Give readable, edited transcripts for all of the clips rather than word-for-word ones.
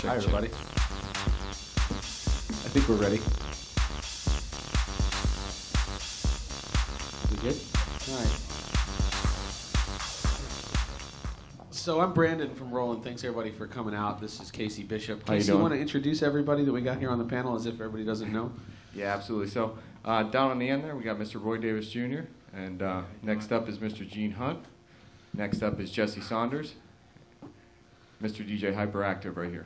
Hi, everybody. I think we're ready. We good? All right. So I'm Brandon from Roland. Thanks, everybody, for coming out. This is Casey Bishop. Casey, you want to introduce everybody that we got here on the panel as if everybody doesn't know? Yeah, absolutely. So down on the end there, we got Mr. Roy Davis Jr., and next up is Mr. Gene Hunt. Next up is Jesse Saunders. Mr. DJ Hyperactive right here.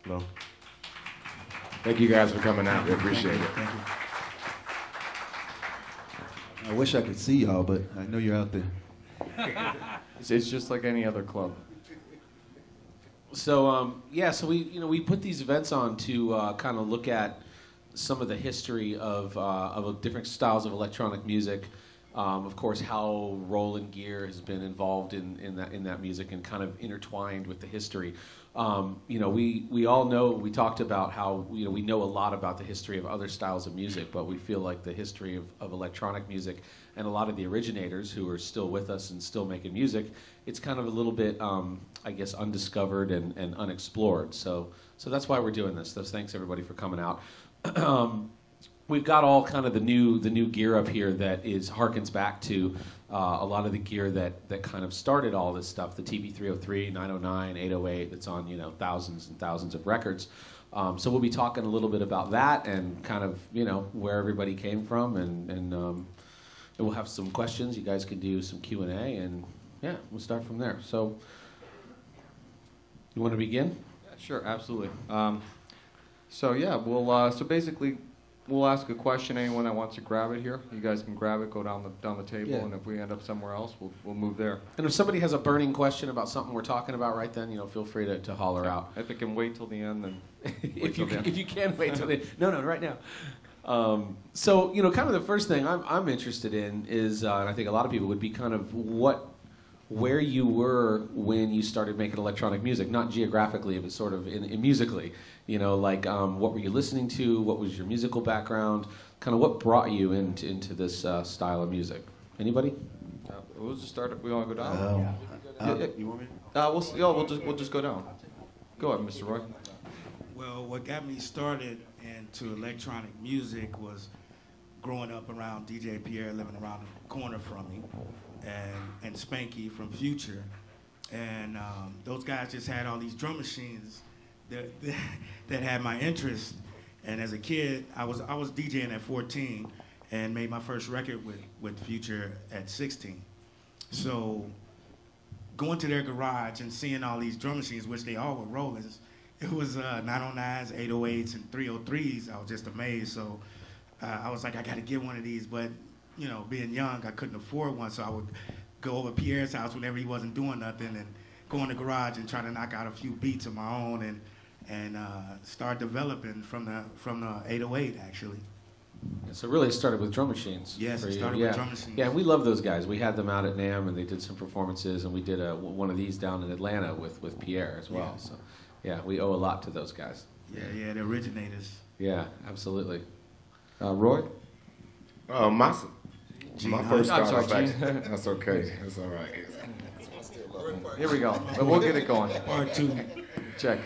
Hello. Thank you guys for coming out. We appreciate it. Thank you. I wish I could see y'all, but I know you're out there. It's just like any other club. So so we put these events on to kind of look at some of the history of different styles of electronic music. Of course, how Roland gear has been involved in that music and kind of intertwined with the history. We all know, we talked about how we know a lot about the history of other styles of music, but we feel like the history of electronic music and a lot of the originators who are still with us and still making music, it's kind of a little bit, I guess, undiscovered and unexplored. So that's why we're doing this. So thanks everybody for coming out. We've got all kind of the new gear up here that harkens back to a lot of the gear that kind of started all this stuff. The TB303, 909, 808. That's on thousands and thousands of records. So we'll be talking a little bit about that and kind of where everybody came from, and we'll have some questions. You guys can do some Q&A, and yeah, we'll start from there. So you want to begin? Yeah, sure, absolutely. So basically, we'll ask a question. Anyone that wants to grab it here, you guys can grab it, go down the table, and if we end up somewhere else, we'll move there. And if somebody has a burning question about something we're talking about right then, feel free to holler out. If it can wait till the end, then if you can wait till the no, right now. So kind of the first thing I'm interested in is, and I think a lot of people would be kind of where you were when you started making electronic music, not geographically, but sort of in musically. What were you listening to? What was your musical background? Kind of what brought you into this style of music? Anybody? We'll just start. We want to go down. You want me? We'll just go down. Go ahead, Mr. Roy. Well, what got me started into electronic music was growing up around DJ Pierre, living around the corner from me, and Spanky from Future, and those guys just had all these drum machines that had my interest. And as a kid, I was DJing at 14 and made my first record with Future at 16. So going to their garage and seeing all these drum machines, which they all were Rollins, it was 909s, 808s, and 303s. I was just amazed. So I was like, I got to get one of these. But being young, I couldn't afford one. So I would go over Pierre's house whenever he wasn't doing nothing and go in the garage and try to knock out a few beats of my own and start developing from the 808 actually. So really it started with drum machines. Yes, it started with drum machines. Yeah, we love those guys. We had them out at NAMM and they did some performances, and we did one of these down in Atlanta with Pierre as well. Yeah. So yeah, we owe a lot to those guys. Yeah, the originators. Yeah, absolutely. Roy? My first start I'm sorry, off that's okay. That's all right. Here we go. But we'll get it going. Part two. Check.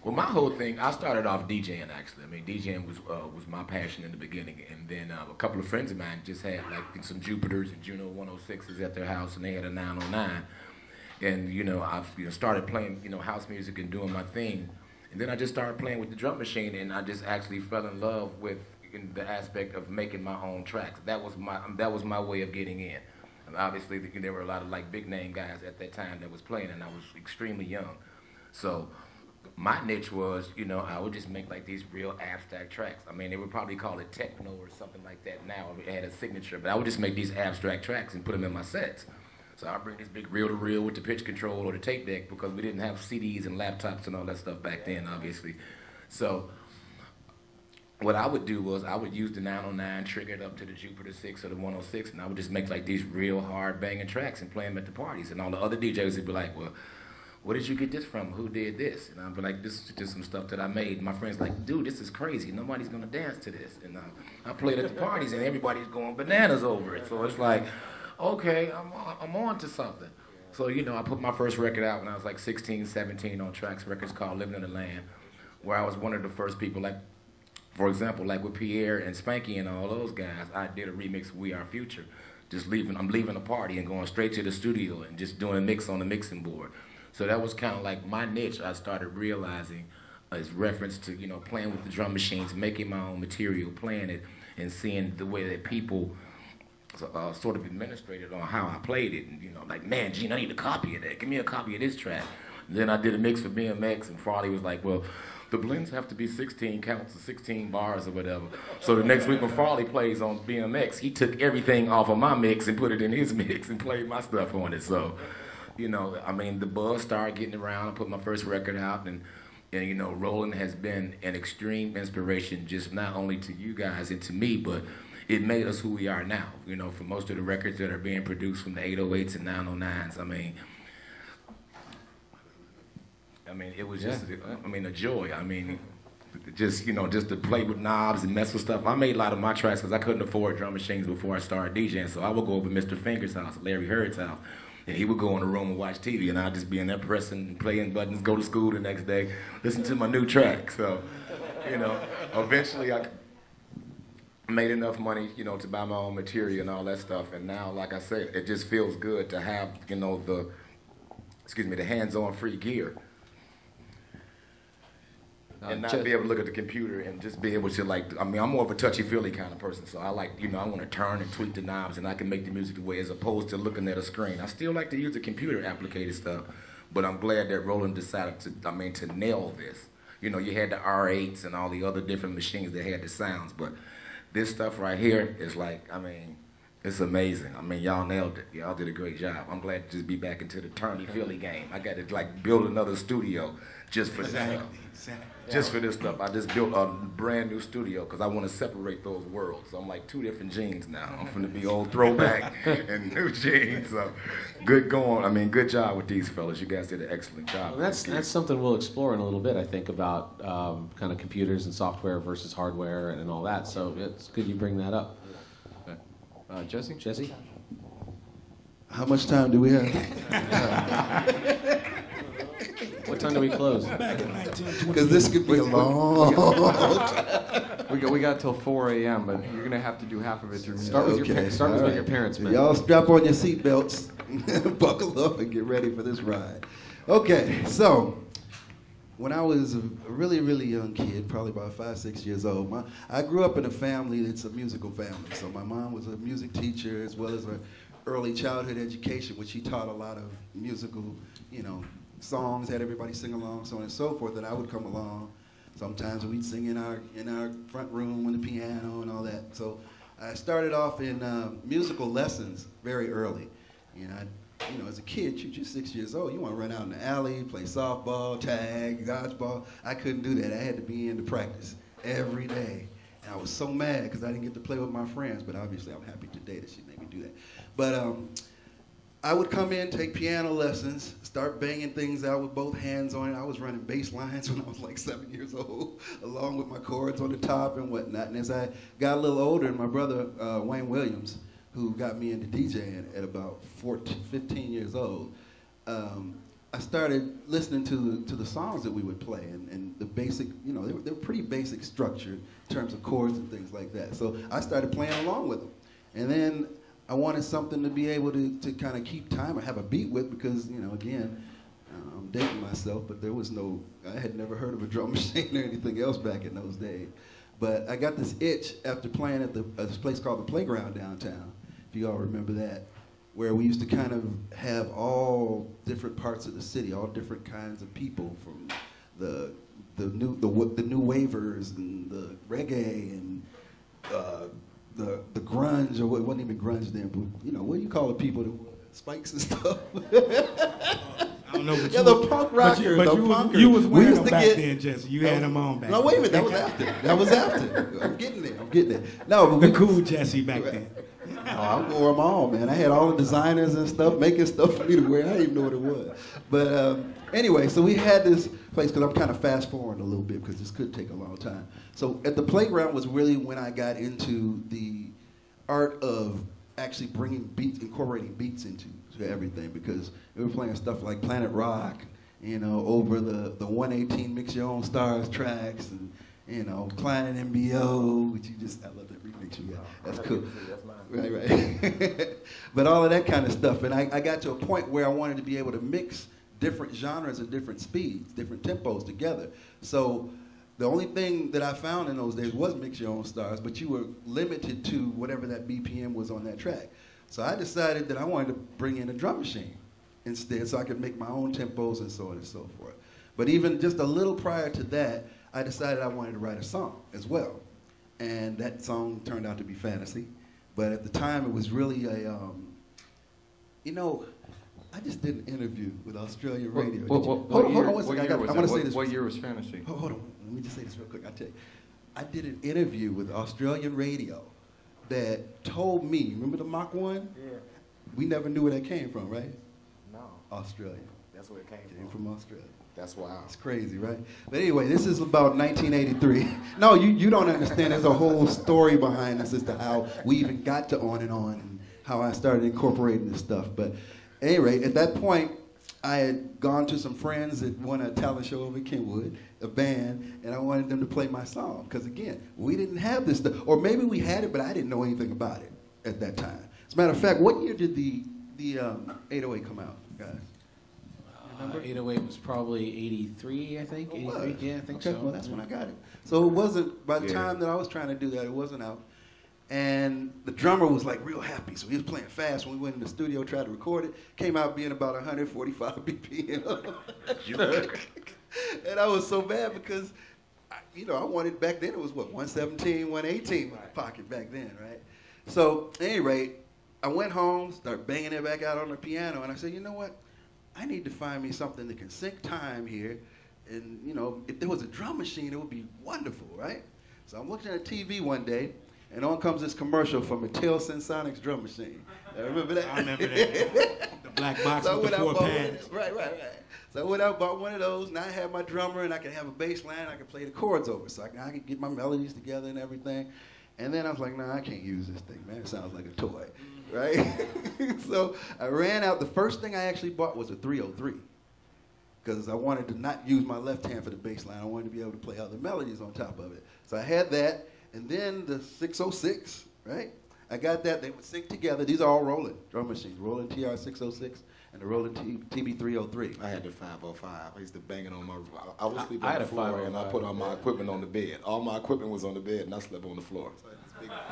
Well, my whole thing, I started off DJing actually. I mean, DJing was my passion in the beginning, and then a couple of friends of mine just had like some Jupiters and Juno 106s at their house, and they had a 909. And I started playing house music and doing my thing, and then I just started playing with the drum machine, and I just actually fell in love with the aspect of making my own tracks. That was my way of getting in. And obviously, there were a lot of like big name guys at that time that was playing, and I was extremely young, so. My niche was, I would just make like these real abstract tracks. I mean, they would probably call it techno or something like that now. It had a signature, but I would just make these abstract tracks and put them in my sets. So I'd bring this big reel-to-reel with the pitch control or the tape deck because we didn't have CDs and laptops and all that stuff back then, obviously. So what I would do was I would use the 909, trigger it up to the Jupiter 6 or the 106, and I would just make like these real hard banging tracks and play them at the parties. And all the other DJs would be like, well, where did you get this from? Who did this? And I'd be like, this is just some stuff that I made. My friends like, dude, this is crazy. Nobody's gonna dance to this. And I played at the parties and everybody's going bananas over it. So it's like, okay, I'm on to something. So, you know, I put my first record out when I was like 16, 17 on Trax Records called Living in the Land, where I was one of the first people, like, for example, like with Pierre and Spanky and all those guys, I did a remix of We Are Future. I'm leaving a party and going straight to the studio and just doing a mix on the mixing board. So that was kind of like my niche. I started realizing as reference to, you know, playing with the drum machines, making my own material, playing it, and seeing the way that people sort of administrated on how I played it. And, you know, like, man, Gene, I need a copy of that. Give me a copy of this track. And then I did a mix for BMX, and Farley was like, well, the blends have to be 16 counts or 16 bars or whatever. So the next week when Farley plays on BMX, he took everything off of my mix and put it in his mix and played my stuff on it. So, you know, I mean, the buzz started getting around. I put my first record out, and you know, Roland has been an extreme inspiration, just not only to you guys and to me, but it made us who we are now. You know, for most of the records that are being produced from the 808s and 909s, I mean, it was just, a joy. I mean, just, you know, just to play with knobs and mess with stuff. I made a lot of my tracks because I couldn't afford drum machines before I started DJing, so I would go over to Mr. Finger's house, Larry Hurd's house, and he would go in the room and watch TV, and I'd just be in there pressing, playing buttons, go to school the next day, listen to my new track. So, you know, eventually I made enough money, you know, to buy my own material and all that stuff, and now, like I said, it just feels good to have, you know, the hands-on free gear. And not be able to look at the computer and just be able to, like, I mean, I'm more of a touchy-feely kind of person, so I like, you know, I want to turn and tweak the knobs and I can make the music the way as opposed to looking at a screen. I still like to use the computer-applicated stuff, but I'm glad that Roland decided to nail this. You know, you had the R8s and all the other different machines that had the sounds, but this stuff right here is like, I mean, it's amazing. I mean, y'all nailed it. Y'all did a great job. I'm glad to just be back into the turny-feely game. I got to, like, build another studio just for this stuff. Just for this stuff. I just built a brand new studio because I want to separate those worlds. So I'm like two different Genes now. I'm going to be old throwback and new Genes. So good going. I mean, good job with these fellas. You guys did an excellent job. Well, that's something we'll explore in a little bit, I think, about kind of computers and software versus hardware and all that. So it's good you bring that up. Jesse? Jesse? How much time do we have? What time do we close? Because this could be a long time. We got till 4 a.m., but you're gonna have to do half of it through music. Start with Okay. your parents, man. Y'all strap on your seatbelts, buckle up, and get ready for this ride. Okay, so when I was a really, really young kid, probably about 5, 6 years old, I grew up in a family that's a musical family. So my mom was a music teacher as well as an early childhood education, which she taught a lot of musical, you know, songs, had everybody sing along, so on and so forth, and I would come along. Sometimes we'd sing in our front room on the piano and all that. So I started off in musical lessons very early. You know, as a kid, you're just 6 years old. You want to run out in the alley, play softball, tag, dodgeball. I couldn't do that. I had to be in to practice every day. And I was so mad because I didn't get to play with my friends, but obviously I'm happy today that she made me do that. But I would come in, take piano lessons, start banging things out with both hands on it. I was running bass lines when I was like 7 years old, along with my chords on the top and whatnot. And as I got a little older, my brother, Wayne Williams, who got me into DJing at about 15 years old, I started listening to the songs that we would play and the basic, you know, they were pretty basic structure in terms of chords and things like that. So I started playing along with them. And then I wanted something to be able to kind of keep time or have a beat with because, you know, again, I'm dating myself, but I had never heard of a drum machine or anything else back in those days. But I got this itch after playing at this place called the Playground downtown, if you all remember that, where we used to kind of have all different parts of the city, all different kinds of people, from the new wavers and the reggae and the grunge, or it wasn't even grunge then, but you know, what do you call the people, the spikes and stuff? I don't know, but the punk rockers, you was wearing them back then, Jesse. You had them on back then. No, wait a minute, that was after. I'm getting there. No, but the cool Jesse back then. Oh, I'm going them all, man. I had all the designers and stuff making stuff for me to wear. I didn't even know what it was. But anyway, so we had this place, because I'm kind of fast forwarding a little bit because this could take a long time. So at the Playground was really when I got into the art of actually bringing beats, incorporating beats into everything, because we were playing stuff like Planet Rock, you know, over the 118 Mix Your Own Stars tracks, and you know, Planet MBO, which I love that remix you got. That's cool. That's mine. Right. But all of that kind of stuff, and I got to a point where I wanted to be able to mix different genres and different speeds, different tempos together. So the only thing that I found in those days was Mix Your Own Stars, but you were limited to whatever that BPM was on that track. So I decided that I wanted to bring in a drum machine instead, so I could make my own tempos and so on and so forth. But even just a little prior to that, I decided I wanted to write a song as well. And that song turned out to be Fantasy. But at the time, it was really a, you know, I just did an interview with Australian radio. What What year was Fantasy? Hold on, let me just say this real quick. I'll tell you. I did an interview with Australian radio that told me, remember the Mach 1? Yeah. We never knew where that came from, right? No. Australia. That's where it came Came from Australia. That's wild. It's crazy, right? But anyway, this is about 1983. No, you don't understand. There's a whole story behind this as to how we even got to On and how I started incorporating this stuff. But at any rate, at that point, I had gone to some friends that won a talent show over in Kenwood, a band, and I wanted them to play my song. Because again, we didn't have this stuff. Or maybe we had it, but I didn't know anything about it at that time. As a matter of fact, what year did the 808 come out, guys? 808 was probably 83, I think. 83, yeah, I think okay, so. Well, that's when I got it. So it wasn't, by the time that I was trying to do that, it wasn't out. And the drummer was like real happy, so he was playing fast when we went in the studio, tried to record it. Came out being about 145 BPM. And I was so bad because, I wanted, back then it was what, 117, 118 right. Pocket back then, right? So at any rate, I went home, started banging it back out on the piano, and I said, you know what? I need to find me something that can sync time here. And, if there was a drum machine, it would be wonderful, right? So I'm looking at TV one day, and on comes this commercial for Mattel Sensonics drum machine. I remember that? I remember that. The black box with the 4 pads. Right. So I went out and bought one of those. Now I have my drummer, and I can have a bass line. I can play the chords over. So I can get my melodies together and everything. And then I was like, nah, I can't use this thing, man. It sounds like a toy, right? So I ran out. The first thing I actually bought was a 303 because I wanted to not use my left hand for the bass line. I wanted to be able to play other melodies on top of it. So I had that. And then the 606, right? I got that. They would sync together. These are all Roland drum machines. Roland TR-606 and the Roland TB-303. I had the 505. I used to bang it on my. I was sleeping on the floor and I put all my equipment on the bed. All my equipment was on the bed and I slept on the floor. So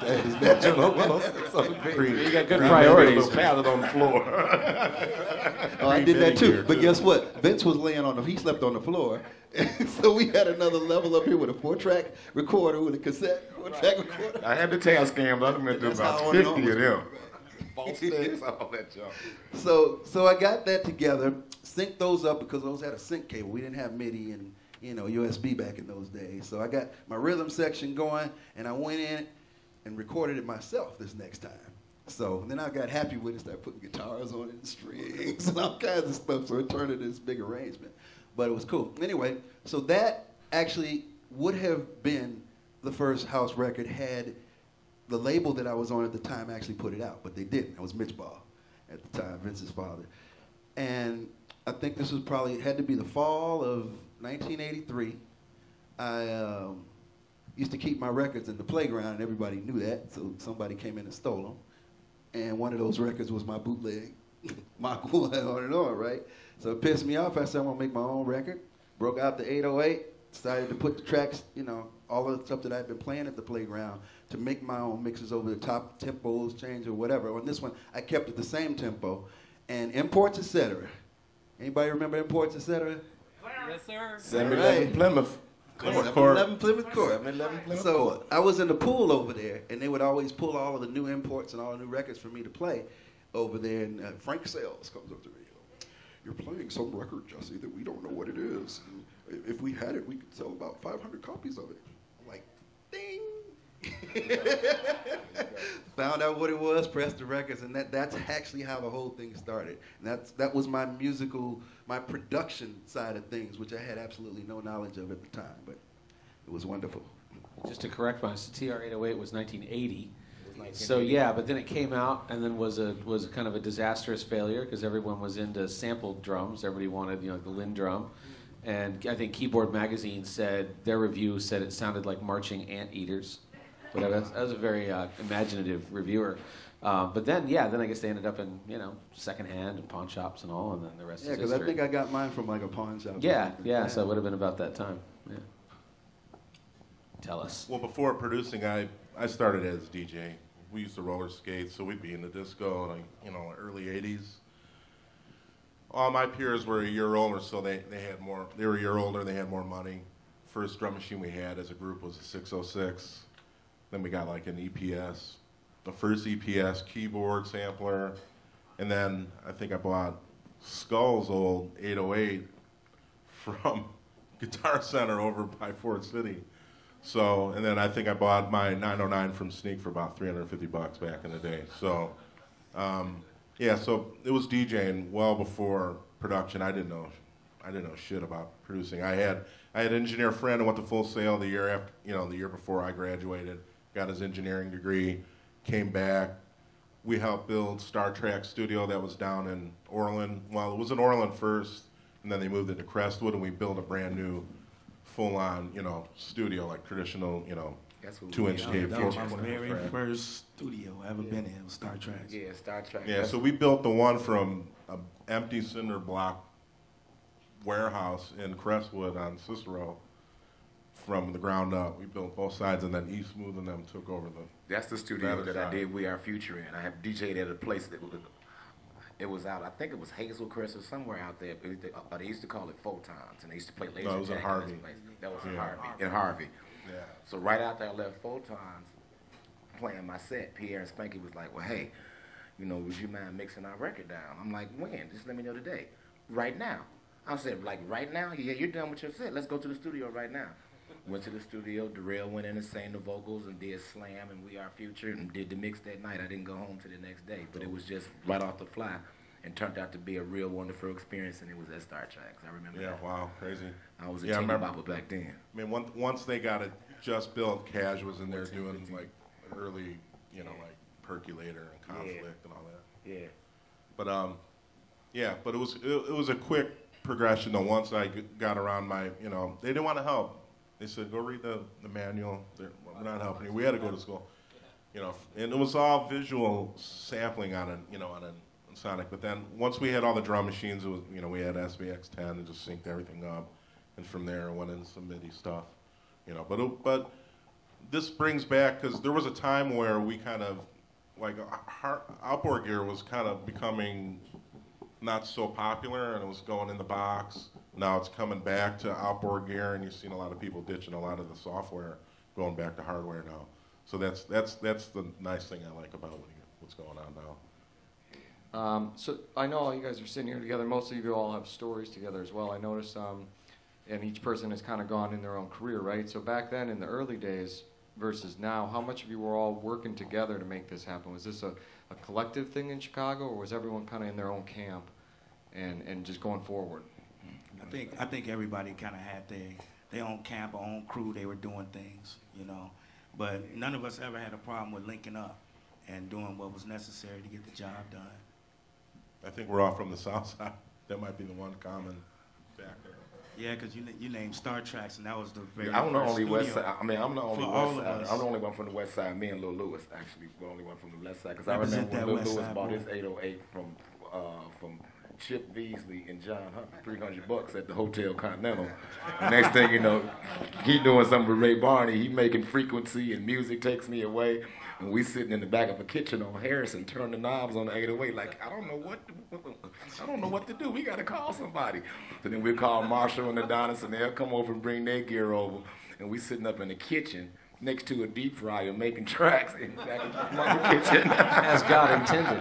I had this big Juno 106 on the bed. You got good priorities. Padded on the floor. Oh, I did that too. But guess what? Vince was laying on he slept on the floor. So we had another level up here with a 4-track recorder with a cassette 4-track recorder. I had the tail scams. I went through about 50 of them. False sticks, all that junk. So I got that together, synced those up because those had a sync cable. We didn't have MIDI and USB back in those days. So I got my rhythm section going, and I went in and recorded it myself this next time. So then I got happy with it, started putting guitars on it and strings and all kinds of stuff. So it turned into this big arrangement. But it was cool. Anyway, so that actually would have been the first house record had the label that I was on at the time actually put it out, but they didn't. It was Mitch Ball at the time, Vince's father. And I think this was probably, had to be the fall of 1983. I used to keep my records in the playground, and everybody knew that, so somebody came in and stole them. And one of those records was my bootleg, Mach 1 on and on, right? So it pissed me off. I said, I'm gonna make my own record. Broke out the 808, decided to put the tracks, all of the stuff that I'd been playing at the playground to make my own mixes over the top, tempos, change or whatever. On this one, I kept it the same tempo. And Imports, Etc. Anybody remember Imports, Etc.? Yes, sir. 711 Plymouth. 711 Plymouth Court. 711 Plymouth So Court. I was in the pool over there, and they would always pull all of the new imports and all the new records for me to play over there. And Frank Sales comes up to me. You're playing some record, Jesse, that we don't know what it is. And if we had it, we could sell about 500 copies of it. I'm like, ding. Found out what it was, pressed the records, and that's actually how the whole thing started. And that was my production side of things, which I had absolutely no knowledge of at the time, but it was wonderful. Just to correct myself, TR-808 was 1980. So yeah, but then it came out and then was kind of a disastrous failure because everyone was into sampled drums. Everybody wanted the Lynn drum, and I think Keyboard Magazine said their review said it sounded like marching anteaters. But that was a very imaginative reviewer. But then I guess they ended up in secondhand and pawn shops and all, and then the rest is history. Yeah, because I think I got mine from like a pawn shop. Yeah. So it would have been about that time. Yeah. Tell us. Well, before producing, I started as DJ. We used to roller skate, so we'd be in the disco, early '80s. All my peers were a year older, so they had more. They were a year older. They had more money. First drum machine we had as a group was a 606. Then we got like an EPS, the first EPS keyboard sampler, and then I think I bought Skull's old 808 from Guitar Center over by Ford City. So, and then I think I bought my 909 from Sneak for about $350 back in the day. So, so it was DJing well before production. I didn't know shit about producing. I had an engineer friend who went to Full Sail the year after, the year before I graduated. Got his engineering degree, came back. We helped build Star Trek Studio that was down in Orland. Well, it was in Orland first, and then they moved it to Crestwood, and we built a brand new, full-on, studio, like traditional, 2-inch tape. That was my very first studio I ever been in, was Star Trek. Yeah, Star Trek. Yeah, so we built the one from an empty cinder block warehouse in Crestwood on Cicero. From the ground up, we built both sides, and then East Smooth and them took over the. That's the studio that I did We Are Future in. I have DJed at a place that was out. I think it was Hazelcrest or somewhere out there. They used to call it Photons, and they used to play laser tag. It was in Harvey. That was in Harvey. Yeah. So right after I left Photons, playing my set, Pierre and Spanky was like, "Well, hey, would you mind mixing our record down?" I'm like, "When? Just let me know today." Right now. I said, like, right now? Yeah, you're done with your set. Let's go to the studio right now. Went to the studio, Darrell went in and sang the vocals and did Slam and We Are Future and did the mix that night. I didn't go home till the next day, but it was just right off the fly and turned out to be a real wonderful experience, and it was at Star Trek. I remember that. Yeah, wow, crazy. I was a teeny bopper back then. I mean, once they got it just built, Cash was in there doing like early, like Percolator and Conflict and all that. Yeah. But it was a quick progression though. Once I got around my, they didn't want to help. They said, go read the manual. We're not helping you. We had to go to school, and it was all visual sampling on a Sonic. But then once we had all the drum machines, it was, we had SVX10 and just synced everything up, and from there it went into some MIDI stuff, But this brings back, because there was a time where we kind of, like, outboard gear was kind of becoming not so popular, and it was going in the box. Now it's coming back to outboard gear, and you've seen a lot of people ditching a lot of the software, going back to hardware now. So that's the nice thing I like about what's going on now. So I know all you guys are sitting here together. Most of you all have stories together as well. I noticed, and each person has kind of gone in their own career, right? So back then in the early days versus now, how much of you were all working together to make this happen? Was this a collective thing in Chicago, or was everyone kind of in their own camp and just going forward? I think everybody kind of had their own camp, their own crew. They were doing things, But none of us ever had a problem with linking up and doing what was necessary to get the job done. I think we're all from the South Side. That might be the one common factor. Yeah, because you named Star Treks, and that was the very I'm the first only West studio Side. I mean, I'm the only for West all of Side. us. I'm the only one from the West Side. Me and Lil Lewis, actually, we're the only one from the West Side. Because I Represent remember when that Lil West Lewis Side bought boy. his 808 from Chip Beasley and John Hunt, $300 at the Hotel Continental. Next thing you know, he doing something with Ray Barney. He making Frequency and Music Takes Me Away. And we sitting in the back of a kitchen on Harrison, turning the knobs on the 808 like, I don't know what to do. We got to call somebody. So then we call Marshall and Adonis, and they'll come over and bring their gear over. And we sitting up in the kitchen next to a deep fryer making tracks in the back of Mama's kitchen. As God intended.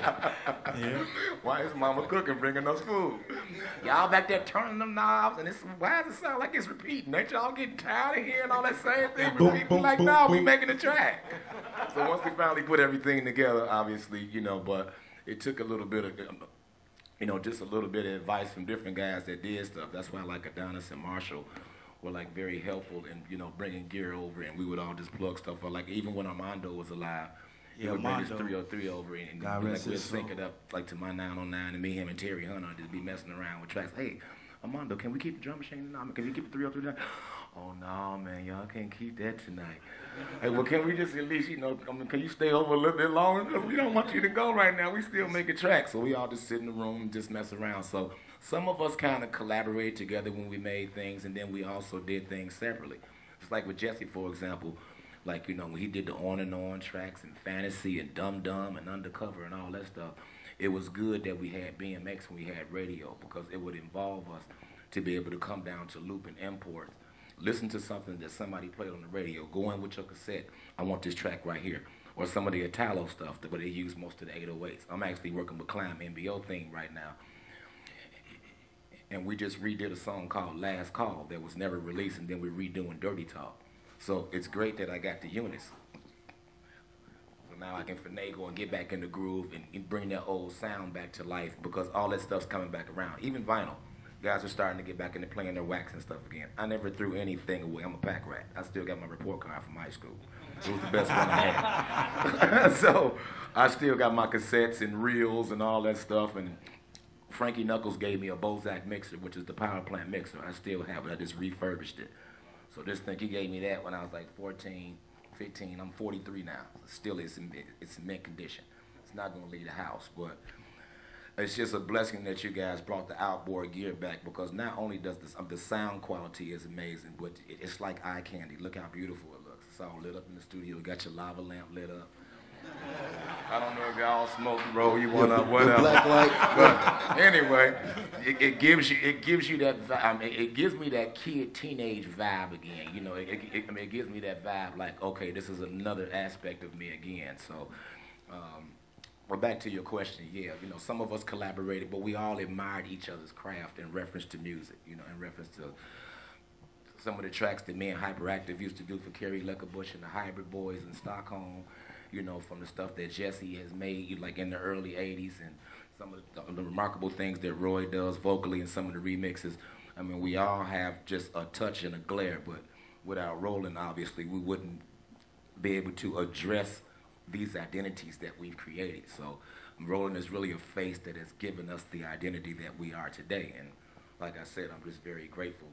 Yeah. Why is Mama cooking, bringing us food? Y'all back there turning them knobs, and why does it sound like it's repeating? Ain't y'all getting tired of hearing all that same thing? Boom, Repeating? boom, Like, boom, no, we boom. making a track. So once we finally put everything together, obviously, but it took a little bit of, just a little bit of advice from different guys that did stuff. That's why, like, Adonis and Marshall were, like, very helpful in, bringing gear over, and we would all just plug stuff. Or, like, even when Armando was alive, He would bring his 303 over and God like rest we'd his sync soul. it up like to my 909 and me, him, and Terry Hunter just be messing around with tracks. Hey, Armando, can we keep the drum machine tonight? Can we keep the 303 tonight? Oh no, man, y'all can't keep that tonight. Hey, well, can we just at least, can you stay over a little bit longer? Because we don't want you to go right now. We still making tracks. So we all just sit in the room and just mess around. So some of us kind of collaborated together when we made things, and then we also did things separately. It's like with Jesse, for example, like, when he did the On and On tracks and Fantasy and Dum Dum and Undercover and all that stuff, it was good that we had BMX and we had radio, because it would involve us to be able to come down to loop and imports, listen to something that somebody played on the radio, go in with your cassette, I want this track right here. Or some of the Italo stuff where they use most of the 808s. I'm actually working with Climb MBO thing right now. And we just redid a song called Last Call that was never released, and then we're redoing Dirty Talk. So it's great that I got the units. So now I can finagle and get back in the groove and bring that old sound back to life, because all that stuff's coming back around. Even vinyl. Guys are starting to get back into playing their wax and stuff again. I never threw anything away. I'm a pack rat. I still got my report card from high school. It was the best one I had. So I still got my cassettes and reels and all that stuff. And Frankie Knuckles gave me a Bozak mixer, which is the power plant mixer. I still have it. I just refurbished it. So just think, he gave me that when I was like 14, 15. I'm 43 now. Still, it's in mint condition. It's not going to leave the house, but it's just a blessing that you guys brought the outboard gear back, because not only does the sound quality is amazing, but it's like eye candy. Look how beautiful it looks. It's all lit up in the studio. You got your lava lamp lit up. I don't know if y'all smoke, roll you one up, whatever. Black light. But anyway, it gives you that vibe. It gives me that teenage vibe again. It gives me that vibe like, okay, this is another aspect of me again. So. Well, back to your question, yeah, some of us collaborated, but we all admired each other's craft in reference to music, in reference to some of the tracks that me and Hyperactive used to do for Kerry Leckerbush and the Hybrid Boys in Stockholm, from the stuff that Jesse has made, like in the early 80s, and some of the remarkable things that Roy does vocally in some of the remixes. I mean, we all have just a touch and a glare, but without Roland, obviously, we wouldn't be able to address these identities that we've created. So Roland is really a face that has given us the identity that we are today. And like I said, I'm just very grateful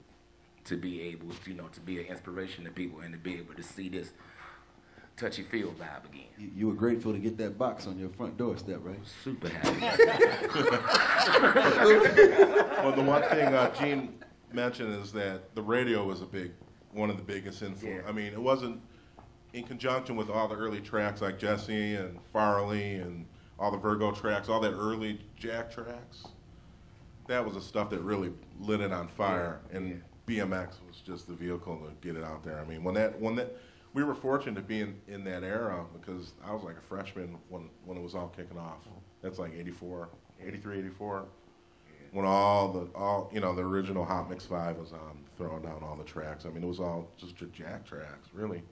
to be able, to be an inspiration to people and to be able to see this touchy-feel vibe again. You were grateful to get that box on your front doorstep, right? Super happy. Well, the one thing Gene mentioned is that the radio was one of the biggest influences. Yeah. I mean, it wasn't in conjunction with all the early tracks like Jesse and Farley and all the Virgo tracks, all that early Jack tracks. That was the stuff that really lit it on fire, and BMX was just the vehicle to get it out there. I mean, when that we were fortunate to be in that era, because I was like a freshman when it was all kicking off. That's like 84, 83, 84. When the original Hot Mix 5 was on, throwing down all the tracks. I mean, it was all just Jack tracks, really.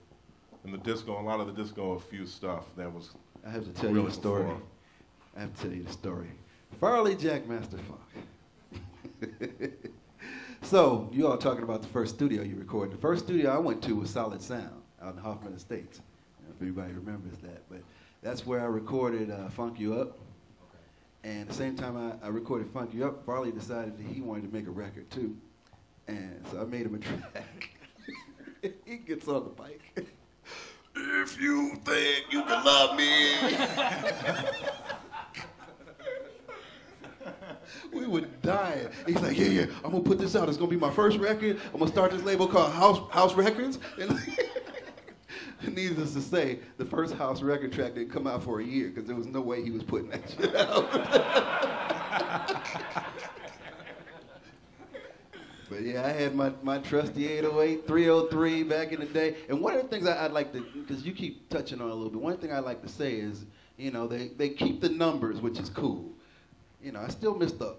And the disco, a lot of the disco-fused stuff, that was I have to tell really you the story. before. I have to tell you the story. Farley Jack Master Funk. So, you all talking about the first studio you recorded. The first studio I went to was Solid Sound out in Hoffman Estates. If anybody remembers that. But that's where I recorded Funk You Up. And at the same time I recorded Funk You Up, Farley decided that he wanted to make a record too. And so I made him a track. He gets on the mic. If you think you can love me. We were dying. He's like, yeah, I'm gonna put this out. It's gonna be my first record. I'm gonna start this label called House Records. And needless to say, the first House record track didn't come out for a year because there was no way he was putting that shit out. But yeah, I had my trusty 808, 303 back in the day. And one of the things I'd like to, because you keep touching on it a little bit, one thing I'd like to say is, they keep the numbers, which is cool. I still miss the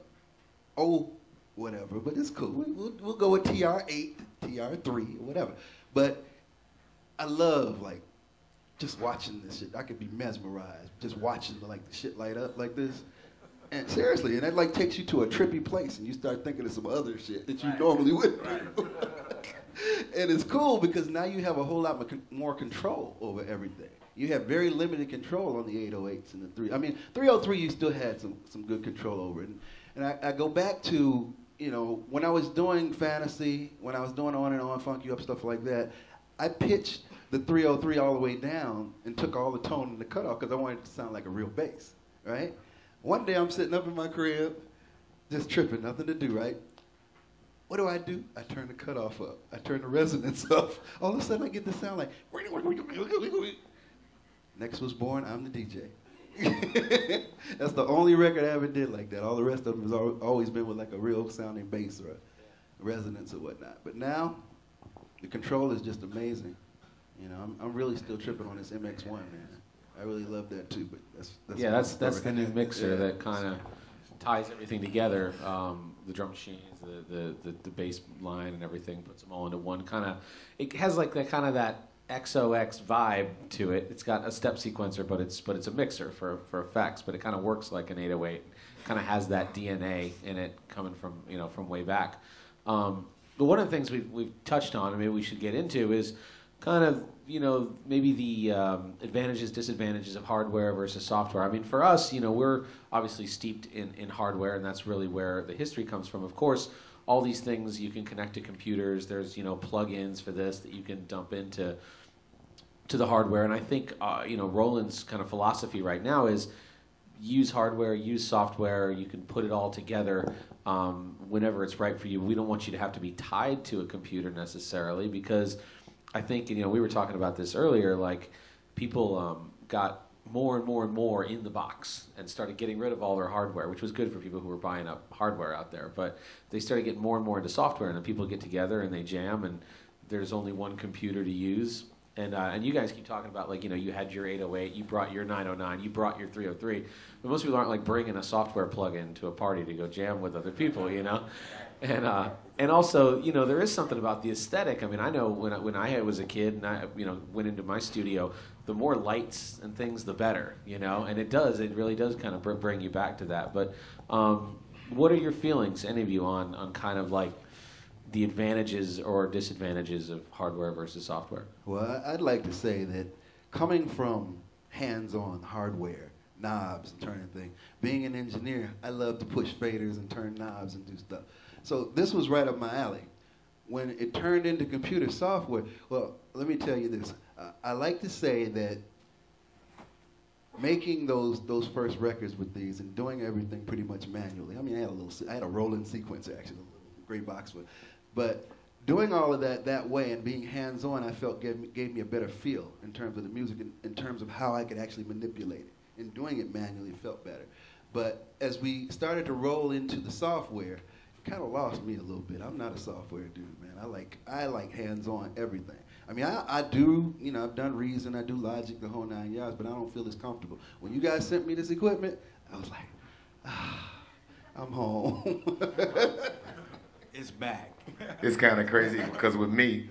whatever, but it's cool. We'll go with TR8, TR3, whatever. But I love, just watching this shit. I could be mesmerized just watching, the shit light up like this. And seriously, and that like takes you to a trippy place, and you start thinking of some other shit that you normally wouldn't do. And it's cool because now you have a whole lot more control over everything. You have very limited control on the 808s and the 3. I mean, 303 you still had some good control over it. And I go back to, you know, when I was doing fantasy, when I was doing On and On, Funk You Up, stuff like that, I pitched the 303 all the way down and took all the tone in the cutoff because I wanted it to sound like a real bass, right? One day I'm sitting up in my crib, just tripping, nothing to do, right? What do? I turn the cutoff up. I turn the resonance up. All of a sudden I get this sound like, next was born, I'm the DJ. That's the only record I ever did like that. All the rest of them has always been with like a real sounding bass or a resonance or whatnot. But now, the control is just amazing. You know, I'm really still tripping on this MX-1, man. I really love that too. But that's the new mixer that kind of ties everything together. The drum machines, the bass line, and everything, puts them all into one. It has like that XOX vibe to it. It's got a step sequencer, but it's a mixer for effects. But it kind of works like an 808. Kind of has that DNA in it coming from way back. But one of the things we've touched on, and maybe we should get into, is kind of maybe the advantages, disadvantages of hardware versus software. I mean, for us, we're obviously steeped in hardware, and that's really where the history comes from. Of course, all these things you can connect to computers. There's plugins for this that you can dump into the hardware. And I think Roland's kind of philosophy right now is use hardware, use software. You can put it all together whenever it's right for you. We don't want you to have to be tied to a computer necessarily, because I think we were talking about this earlier. Like people got more and more and more in the box and started getting rid of all their hardware, which was good for people who were buying up hardware out there. But they started getting more and more into software, and then people get together and they jam, and there's only one computer to use. And you guys keep talking about, like, you had your 808, you brought your 909, you brought your 303. But most people aren't like bringing a software plug-in to a party to go jam with other people, And also, there is something about the aesthetic. I mean, I know when I was a kid and I, went into my studio, the more lights and things, the better, And it really does kind of bring you back to that. But what are your feelings, any of you, on kind of like the advantages or disadvantages of hardware versus software? Well, I'd like to say that coming from hands-on hardware, knobs and turning things, being an engineer, I love to push faders and turn knobs and do stuff. So this was right up my alley. When it turned into computer software, well, let me tell you this. I like to say that making those first records with these and doing everything pretty much manually. I mean, I had a rolling sequencer, actually, a little gray box one. But doing all of that way and being hands-on, I felt gave me a better feel in terms of the music, in terms of how I could actually manipulate it. And doing it manually felt better. But as we started to roll into the software, it kind of lost me a little bit. I'm not a software dude, man. I like hands-on everything. I mean, I do, I've done Reason, I do Logic, the whole 9 yards, but I don't feel as comfortable. When you guys sent me this equipment, I was like, I'm home. It's back. It's kind of crazy because with me,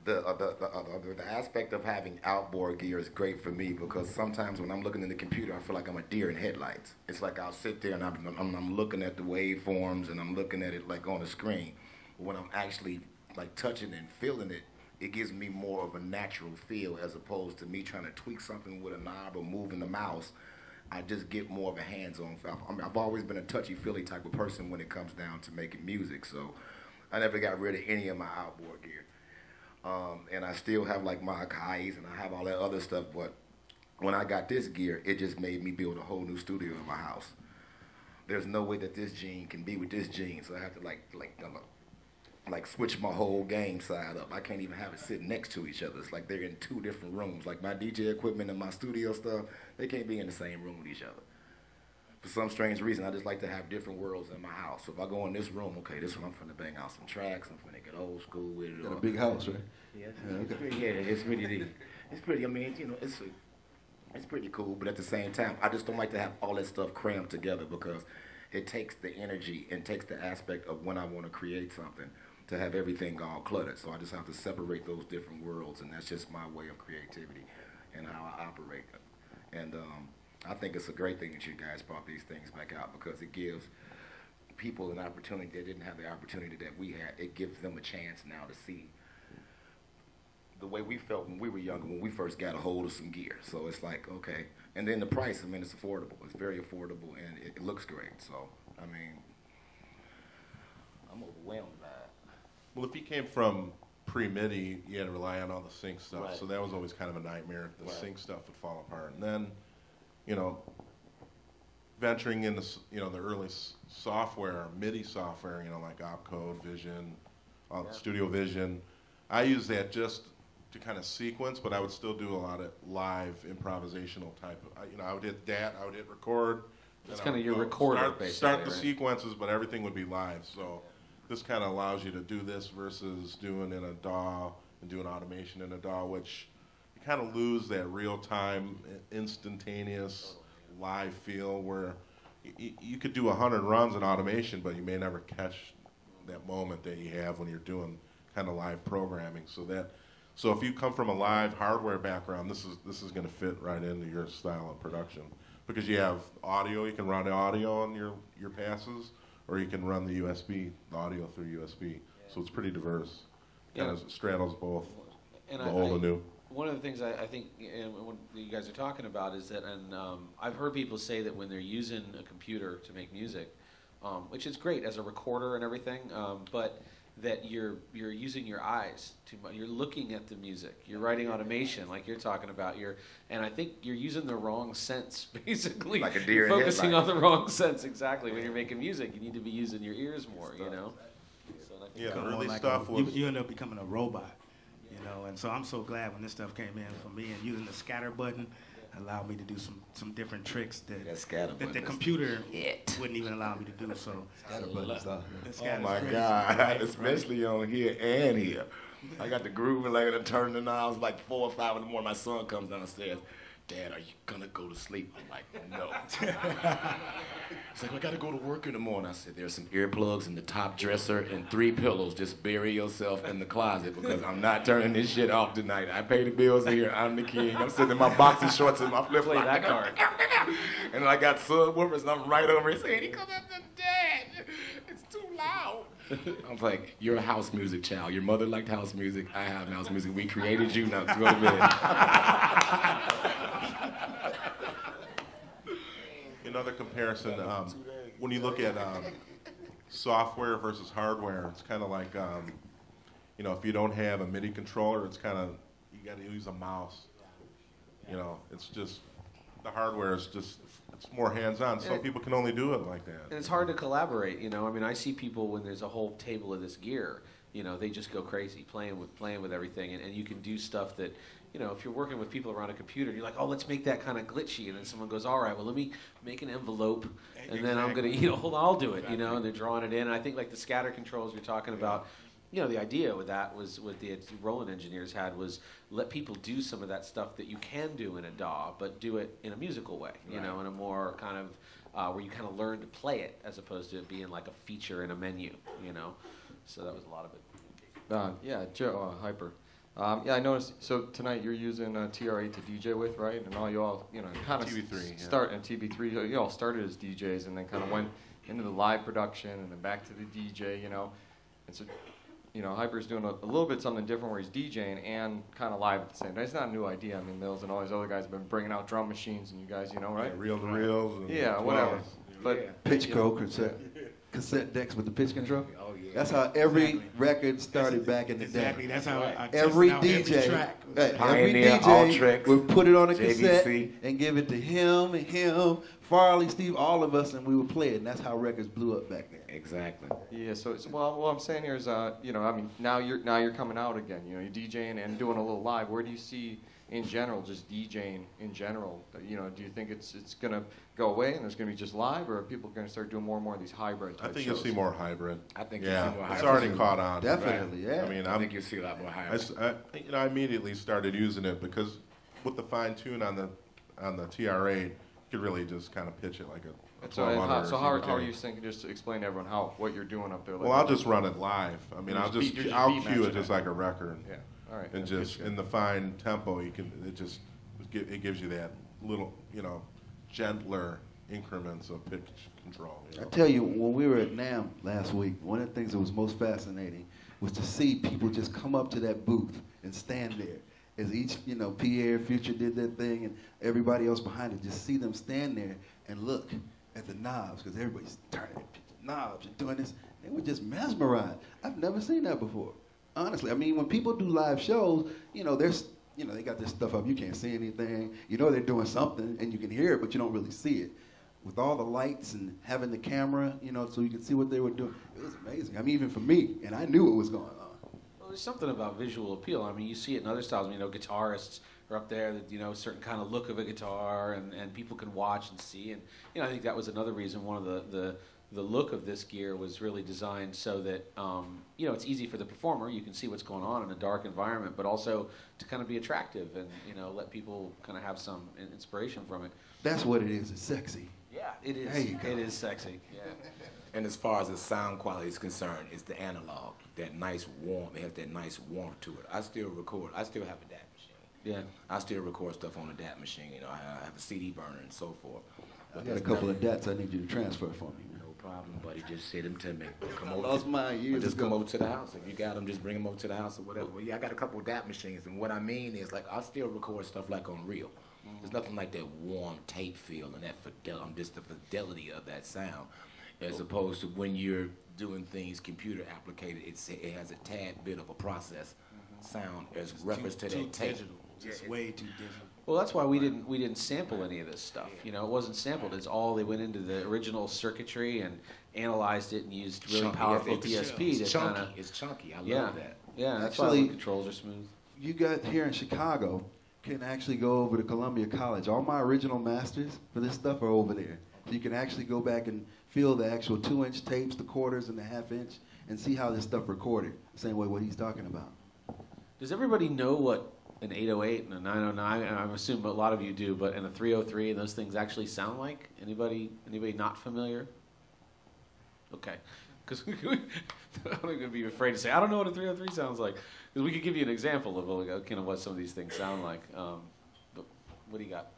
the aspect of having outboard gear is great for me, because sometimes when I'm looking in the computer, I feel like I'm a deer in headlights. It's like I'll sit there and I'm looking at the waveforms and I'm looking at it like on the screen. When I'm actually like touching and feeling it, it gives me more of a natural feel, as opposed to me trying to tweak something with a knob or moving the mouse. I just get more of a hands-on feel. I've always been a touchy-feely type of person when it comes down to making music, so I never got rid of any of my outboard gear. And I still have like my Akai's and I have all that other stuff, but when I got this gear, it just made me build a whole new studio in my house. There's no way that this gene can be with this gene, so I have to like switch my whole game side up. I can't even have it sitting next to each other. It's like they're in two different rooms. Like my DJ equipment and my studio stuff, they can't be in the same room with each other. For some strange reason, I just like to have different worlds in my house. So if I go in this room, okay, this one I'm finna bang out some tracks. I'm finna get old school with it. Got a big house, right? Yeah, it's pretty. It's pretty. I mean, it's pretty cool. But at the same time, I just don't like to have all that stuff crammed together, because it takes the energy and takes the aspect of when I want to create something to have everything all cluttered. So I just have to separate those different worlds, and that's just my way of creativity and how I operate. And I think it's a great thing that you guys brought these things back out because it gives people an opportunity that didn't have the opportunity that we had. It gives them a chance now to see the way we felt when we were younger, when we first got a hold of some gear. So it's like, okay. And then the price, I mean, it's affordable. It's very affordable, and it looks great. So, I mean, I'm overwhelmed by it. Well, if you came from pre-MIDI, you had to rely on all the sync stuff. Right. So that was always kind of a nightmare. The Right. sync stuff would fall apart. And then, you know, venturing into, you know, the early software, MIDI software, you know, like Opcode, Vision, Studio Vision, I use that just to kind of sequence, but I would still do a lot of live improvisational type of, you know, I would hit that, I would hit record. It's kind of your recorder, basically. Start the right? sequences, but everything would be live. So this kind of allows you to do this versus doing in a DAW and doing automation in a DAW, which you kind of lose that real-time, instantaneous live feel where you could do 100 runs in automation, but you may never catch that moment that you have when you're doing kind of live programming. So if you come from a live hardware background, this is going to fit right into your style of production because you have audio. You can run audio on your passes, or you can run the audio through USB. So it's pretty diverse. Kind of straddles both the old and new. One of the things I think what you guys are talking about is that, and I've heard people say that when they're using a computer to make music, which is great as a recorder and everything, but that you're using your eyes too much. You're looking at the music. You're writing automation, like you're talking about. And I think you're using the wrong sense, basically. Like a deer in focusing headlights. on the wrong sense, exactly. When you're making music, you need to be using your ears more, you know. So I think Yeah, Come early on, like stuff was. you end up becoming a robot, you know. And so I'm so glad when this stuff came in for me, and using the scatter button allowed me to do some different tricks That scatter that the button is computer wouldn't even allow me to do. So Scatter button stuff. the Oh scatter's my crazy. God, Right, especially on here and here. I got the groove and like to turn the knobs like 4 or 5 in the morning. My son comes downstairs. Dad, are you gonna go to sleep? I'm like, no. It's like, I gotta go to work in the morning. I said, there's some earplugs in the top dresser and 3 pillows. Just bury yourself in the closet because I'm not turning this shit off tonight. I pay the bills here. I'm the king. I'm sitting in my boxing shorts and my flip Play flop. that card. And I got subwoofers and I'm right over here saying, he come up to Dad. It's too loud. I was like, you're a house music child. Your mother liked house music. I have house music. We created you. Now go to bed. Another comparison, when you look at software versus hardware, it's kind of like, you know, if you don't have a MIDI controller, it's kind of, you got to use a mouse. You know, it's just, the hardware is just, it's more hands-on. Some people can only do it like that. And it's hard to collaborate, you know. I mean, I see people when there's a whole table of this gear, you know, they just go crazy playing with everything, and you can do stuff that, you know, if you're working with people around a computer, you're like, oh, let's make that kind of glitchy, and then someone goes, all right, well, let me make an envelope, and then I'm gonna, you know, hold on, I'll do it, you know, and they're drawing it in. And I think like the scatter controls you're talking about, you know, the idea with that was what the Roland engineers had was let people do some of that stuff that you can do in a DAW, but do it in a musical way, you know, in a more kind of where you kind of learn to play it as opposed to it being like a feature in a menu, you know. So that was a lot of it. Yeah, Joe Hyper. Yeah, I noticed. So tonight you're using TR8 to DJ with, right? And all you all, you know, kind of TB3, yeah. start in TB3. You all started as DJs and then kind of went into the live production and then back to the DJ, you know. And so, you know, Hyper's doing a little bit something different where he's DJing and kind of live at the same time. It's not a new idea. I mean, Mills and all these other guys have been bringing out drum machines, and you guys, you know, right? Yeah, reel to reels. And Yeah, whatever. But Pitch cassette decks with the pitch control. Oh, yeah. That's how every record started back in the Exactly. day. That's how I Every tested out DJ, every track. every Pioneer, DJ Ultrix, would put it on a JVC. cassette and give it to him, Farley, Steve, all of us, and we would play it. And that's how records blew up back then. Exactly. yeah, so it's, well, what I'm saying here is, you know, I mean, now you're coming out again. You know, you're DJing and doing a little live. Where do you see in general, just DJing in general? You know, do you think it's gonna go away and there's gonna be just live, or are people gonna start doing more and more of these hybrid type I think shows? you'll see more hybrid. I think Yeah, you'll see more it's hybrid. already caught on. Definitely, yeah. I mean, I think you'll see a lot more hybrid. I immediately started using it because with the fine tune on the TR8, you could really just kind of pitch it like a So, 1200. how are you thinking? Just to explain to everyone what you're doing up there. Well, I'll just run it live. I mean, You're I'll just beat cue matching it just it. like a record. Yeah. All right. And That's just good. in the fine tempo, it gives you that little, you know, gentler increments of pitch control. You know? I tell you, when we were at NAMM last week, one of the things that was most fascinating was to see people just come up to that booth and stand there. As each, Pierre, Future did their thing, and everybody else behind it, just see them stand there and look at the knobs, because everybody's turning the knobs and doing this. They were just mesmerized. I've never seen that before, honestly. I mean, when people do live shows, there's, they got this stuff up. You can't see anything. They're doing something, and you can hear it, but you don't really see it. With all the lights and having the camera, so you could see what they were doing, it was amazing. I mean, even for me, and I knew what was going on. Well, there's something about visual appeal. I mean, you see it in other styles. Guitarists are up there that, a certain kind of look of a guitar, and people can watch and see. And, I think that was another reason one of the look of this gear was really designed so that, it's easy for the performer. You can see what's going on in a dark environment, but also to kind of be attractive and, let people kind of have some inspiration from it. That's what it is. It's sexy. Yeah, it is. There you go. It is sexy. Yeah. And as far as the sound quality is concerned, it's the analog. That nice warmth. It has that nice warmth to it. I still record. I still have a DAT machine. Yeah. I still record stuff on a DAT machine. I have a CD burner and so forth. I got a couple of DATs I need you to transfer for me. No problem, buddy. Just send them to me. I lost mine years just ago. come over to the house. If you got them, just bring them over to the house or whatever. Well, yeah, I got a couple of DAT machines, and what I mean is, I still record stuff like on reel. There's nothing like that warm tape feel and that just the fidelity of that sound, as opposed to when you're doing things computer applicated. It has a tad bit of a process sound as reference to that tape. Digital. Just way too digital. Well, that's why we didn't sample any of this stuff. It wasn't sampled. It's all they went into the original circuitry and analyzed it and used really powerful DSP to kind of. It's chunky. I love that. Yeah, that's Actually, why the controls are smooth. You got here in Chicago can actually go over to Columbia College. All my original masters for this stuff are over there. So you can actually go back and feel the actual 2-inch tapes, the quarters, and the half-inch, and see how this stuff recorded. The same way what he's talking about. Does everybody know what an 808 and a 909, and I'm assuming a lot of you do, but and a 303 and those things actually sound like? Anybody not familiar? Okay. Because I'm not going to be afraid to say, I don't know what a 303 sounds like. Because we could give you an example of kind of what some of these things sound like. But what do you got?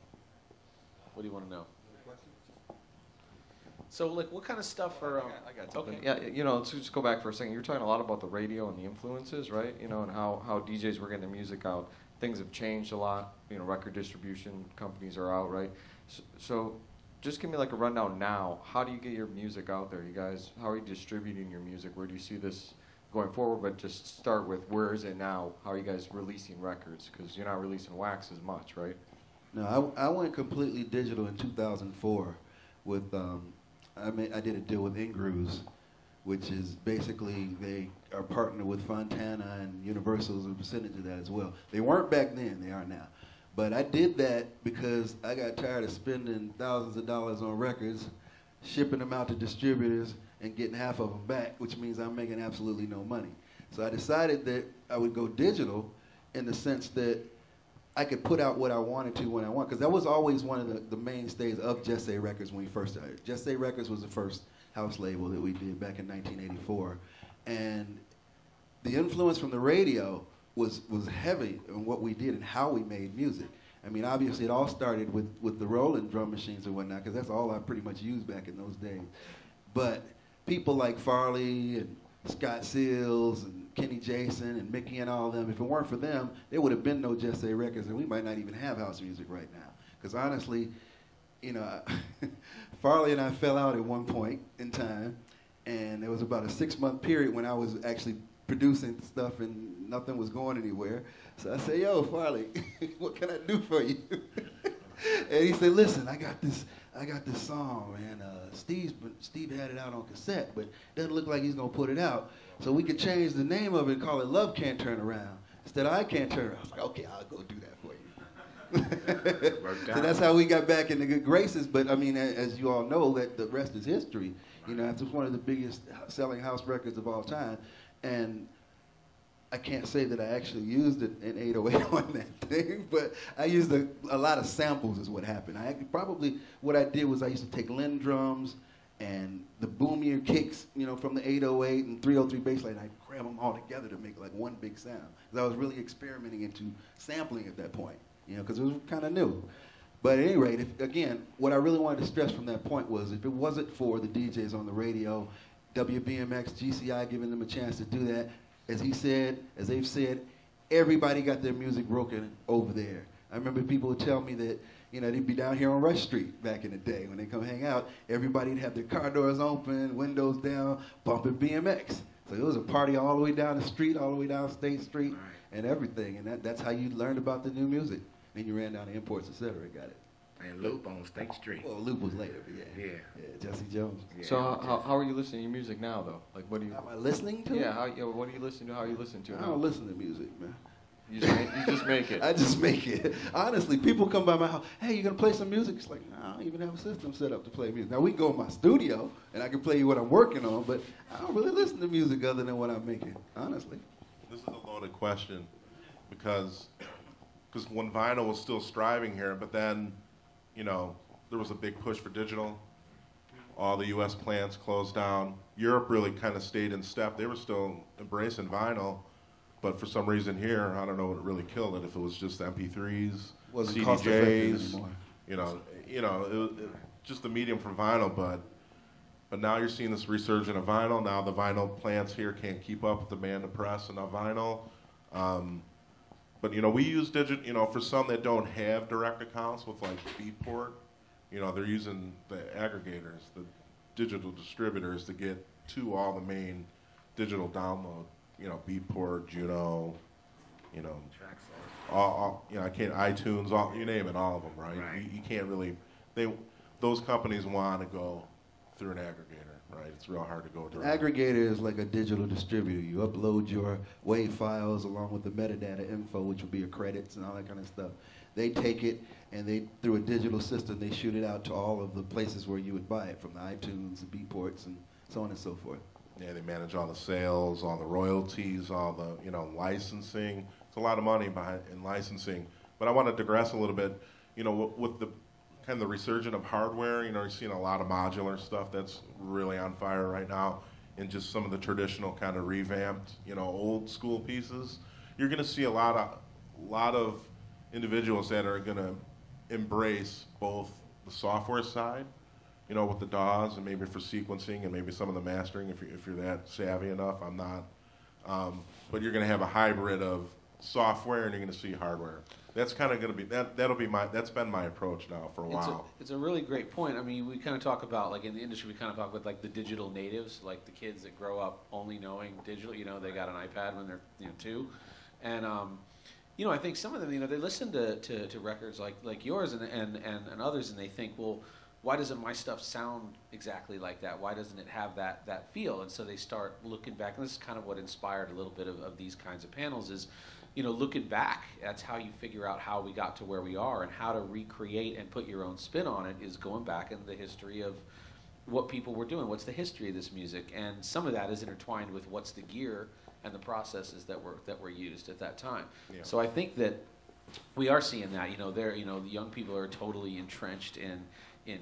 What do you want to know? So, what kind of stuff are... I got something. Okay. Yeah, let's just go back for a second. You're talking a lot about the radio and the influences, right? And how DJs were getting their music out. Things have changed a lot. Record distribution companies are out, right? So just give me a rundown now. How do you get your music out there, you guys? How are you distributing your music? Where do you see this going forward? But just start with, where is it now? How are you guys releasing records? Because you're not releasing wax as much, right? No, I went completely digital in 2004 with, I did a deal with Ingrooves, which is basically they are partnered with Fontana and Universal as a percentage of that as well. They weren't back then, they are now. But I did that because I got tired of spending thousands of dollars on records, shipping them out to distributors, and getting half of them back, which means I'm making absolutely no money. So I decided that I would go digital in the sense that I could put out what I wanted to when I want, because that was always one of the mainstays of Jesse Records when we first started. Jesse Records was the first house label that we did back in 1984. And the influence from the radio was heavy in what we did and how we made music. I mean, obviously it all started with the rolling drum machines and whatnot, because that's all I pretty much used back in those days. But people like Farley and Scott Seals and Kenny Jason and Mickey and all of them, if it weren't for them, there would have been no Jesse Records, and we might not even have house music right now. Because honestly, Farley and I fell out at one point in time, and there was about a 6-month period when I was actually producing stuff and nothing was going anywhere. So I said, yo, Farley, what can I do for you? And he said, listen, I got this song, man. Steve had it out on cassette, but it doesn't look like he's gonna put it out. So we could change the name of it and call it Love Can't Turn Around instead of I Can't Turn Around. I was like, okay, I'll go do that for you. So that's how we got back in the good graces. But I mean, as you all know, that the rest is history. It's one of the biggest selling house records of all time. And I can't say that I actually used an 808 on that thing, but I used a lot of samples is what happened. What I did was I used to take Linn drums and the boomier kicks, from the 808 and 303 bass line, I'd grab them all together to make like one big sound. Because I was really experimenting into sampling at that point, because it was kind of new. But at any rate, again, what I really wanted to stress from that point was if it wasn't for the DJs on the radio, WBMX, GCI giving them a chance to do that, as they've said, everybody got their music broken over there. I remember people would tell me that, they'd be down here on Rush Street back in the day when they come hang out. Everybody'd have their car doors open, windows down, bumping BMX. So it was a party all the way down the street, all the way down State Street, and everything. And that's how you learned about the new music. Then you ran down to Imports, et cetera, got it. And Loop on State Street. Well, Loop was later, but yeah. Yeah, Jesse Jones. Yeah. So how are you listening to your music now, though? Like, what do you? Am I listening to? Yeah. What do you listen to? How are you listening to it? I don't listen to music, man. You just make it. I just make it. Honestly, people come by my house. Hey, you gonna play some music? It's like, nah, I don't even have a system set up to play music. Now we can go in my studio and I can play you what I'm working on, but I don't really listen to music other than what I'm making. Honestly. This is a loaded question because when vinyl was still striving here, but then, there was a big push for digital. All the U.S. plants closed down. Europe really kind of stayed in step. They were still embracing vinyl, but for some reason here, I don't know what really killed it. If it was just MP3s, CDJs, just the medium for vinyl. But now you're seeing this resurgence of vinyl. Now the vinyl plants here can't keep up with the demand of press and of vinyl. But we use digital. For some that don't have direct accounts with like Beatport, they're using the aggregators, the digital distributors to get to all the main digital download. Beatport, Juno, iTunes, you name it, all of them, right? You can't really. Those companies want to go through an aggregator, right? It's real hard to go direct. Aggregator is like a digital distributor. You upload your WAV files along with the metadata info, which will be your credits and all that kind of stuff. They take it and through a digital system, they shoot it out to all of the places where you would buy it, from the iTunes, the Beatports, and so on and so forth. Yeah, they manage all the sales, all the royalties, all the licensing. It's a lot of money in licensing. But I want to digress a little bit. With the kind of the resurgence of hardware, you're seeing a lot of modular stuff that's really on fire right now, and just some of the traditional kind of revamped, old school pieces. You're going to see a lot of individuals that are going to embrace both the software side, with the DAWs, and maybe for sequencing and maybe some of the mastering if you're that savvy enough. I'm not. But you're going to have a hybrid of software and you're going to see hardware. That's kind of going to be that's been my approach now for a while. It's a really great point. I mean, we kind of talk about, like in the industry, we kind of talk about like the digital natives, like the kids that grow up only knowing digital. They got an iPad when they're 2, and I think some of them, they listen to records like yours and others, and they think, well, why doesn't my stuff sound exactly like that? Why doesn't it have that feel? And so they start looking back, and this is kind of what inspired a little bit of these kinds of panels is, looking back, that's how you figure out how we got to where we are, and how to recreate and put your own spin on it is going back in the history of what people were doing. What's the history of this music? And some of that is intertwined with what's the gear and the processes that were used at that time. Yeah. So I think that we are seeing that. The young people are totally entrenched in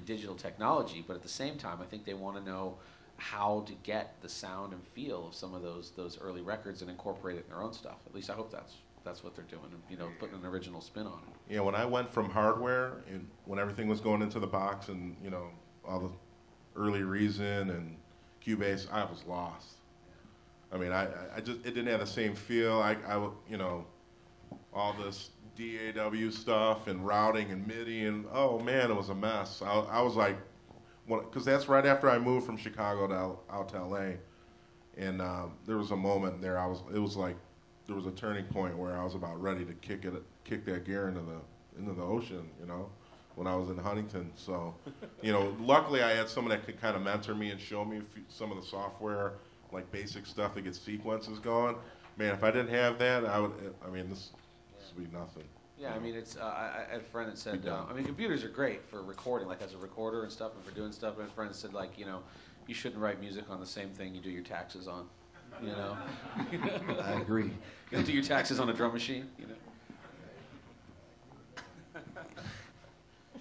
digital technology, but at the same time, I think they want to know how to get the sound and feel of some of those early records and incorporate it in their own stuff. At least I hope that's what they're doing, putting an original spin on it. Yeah, when I went from hardware and when everything was going into the box and all the early Reason and Cubase, I was lost. I mean, I just, it didn't have the same feel. All this DAW stuff and routing and MIDI, and oh man, it was a mess. I was like, because that's right after I moved from Chicago out to LA, and there was a moment there. It was like there was a turning point where I was about ready to kick that gear into the ocean, when I was in Huntington. So, luckily I had someone that could kind of mentor me and show me some of the software, like basic stuff to get sequences going. Man, if I didn't have that, this would be nothing. Yeah, I mean, it's. I had a friend that said, computers are great for recording, like as a recorder and stuff, and for doing stuff. And a friend said, like, you shouldn't write music on the same thing you do your taxes on. I agree. You don't do your taxes on a drum machine.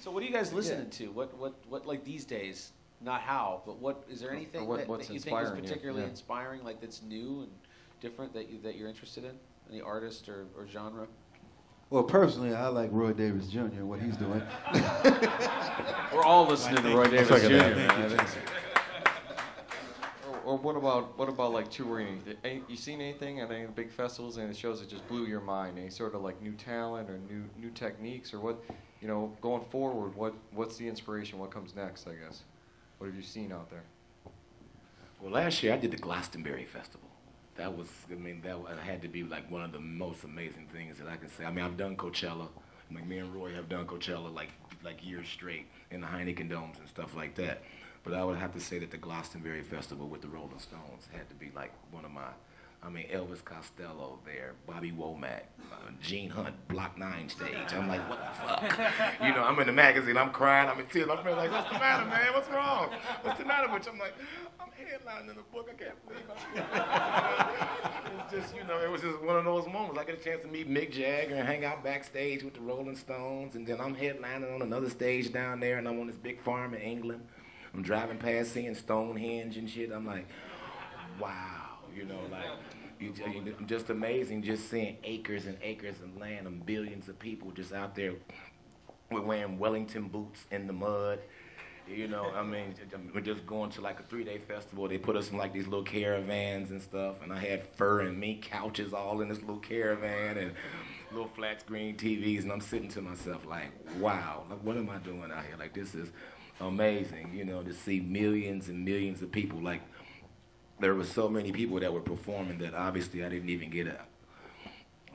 So, what are you guys listening to? What like these days? Not how, but what is there anything that you think is particularly inspiring, like that's new and different that you're interested in? Any artist or genre? Well, personally, I like Roy Davis Jr. and what he's doing. We're all listening to Roy Davis Jr. man. Or what about like touring? You seen anything at any of the big festivals, and it shows that just blew your mind? Any sort of like new talent or new techniques, or what, you know, going forward? What's the inspiration? What comes next? I guess. What have you seen out there? Well, last year I did the Glastonbury Festival. That was, I mean, that had to be like one of the most amazing things that I can say. I mean, I've done Coachella. Like me and Roy have done Coachella like years straight in the Heineken Domes and stuff like that. But I would have to say that the Glastonbury Festival with the Rolling Stones had to be like one of my, I mean, Elvis Costello there, Bobby Womack, Gene Hunt, Block 9 stage. I'm like, what the fuck? You know, I'm in the magazine, I'm crying, I'm in tears. I'm like, what's the matter, man? What's wrong? What's the matter with you? I'm like, I'm headlining in the book. I can't believe it. It's just, you know, it was just one of those moments. I get a chance to meet Mick Jagger and hang out backstage with the Rolling Stones, and then I'm headlining on another stage down there, and I'm on this big farm in England. I'm driving past seeing Stonehenge and shit. I'm like, wow, you know, like, I'm just amazing just seeing acres and acres of land and billions of people just out there wearing Wellington boots in the mud. You know, I mean, we're just going to like a 3-day festival. They put us in like these little caravans and stuff, and I had fur and mink couches all in this little caravan and little flat screen TVs, and I'm sitting to myself like, wow, like, what am I doing out here? Like, this is amazing, you know, to see millions and millions of people. Like, there were so many people that were performing that obviously I didn't even get a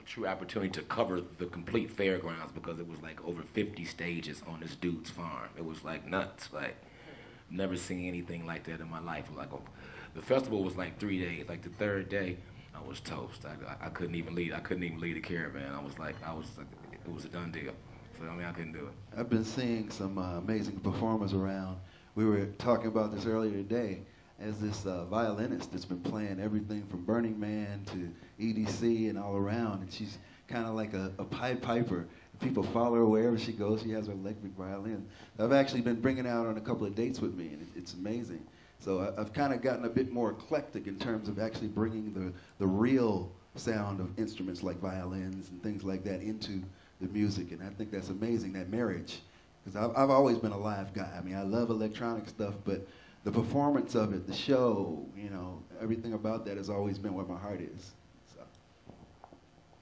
true opportunity to cover the complete fairgrounds because it was like over 50 stages on this dude's farm. It was like nuts. Like, never seen anything like that in my life. Like, the festival was like 3 days. Like the third day, I was toast. I couldn't even lead. I couldn't even lead a caravan. It was a done deal. So I mean, I couldn't do it. I've been seeing some amazing performers around. We were talking about this earlier today. As this violinist that's been playing everything from Burning Man to EDC and all around, and she's kind of like a Pied Piper. People follow her wherever she goes. She has her electric violin. I've actually been bringing her out on a couple of dates with me, and it's amazing. So I've kind of gotten a bit more eclectic in terms of actually bringing the real sound of instruments like violins and things like that into the music, and I think that's amazing, that marriage. Because I've always been a live guy. I mean, I love electronic stuff, but the performance of it, the show, you know, everything about that has always been where my heart is. So.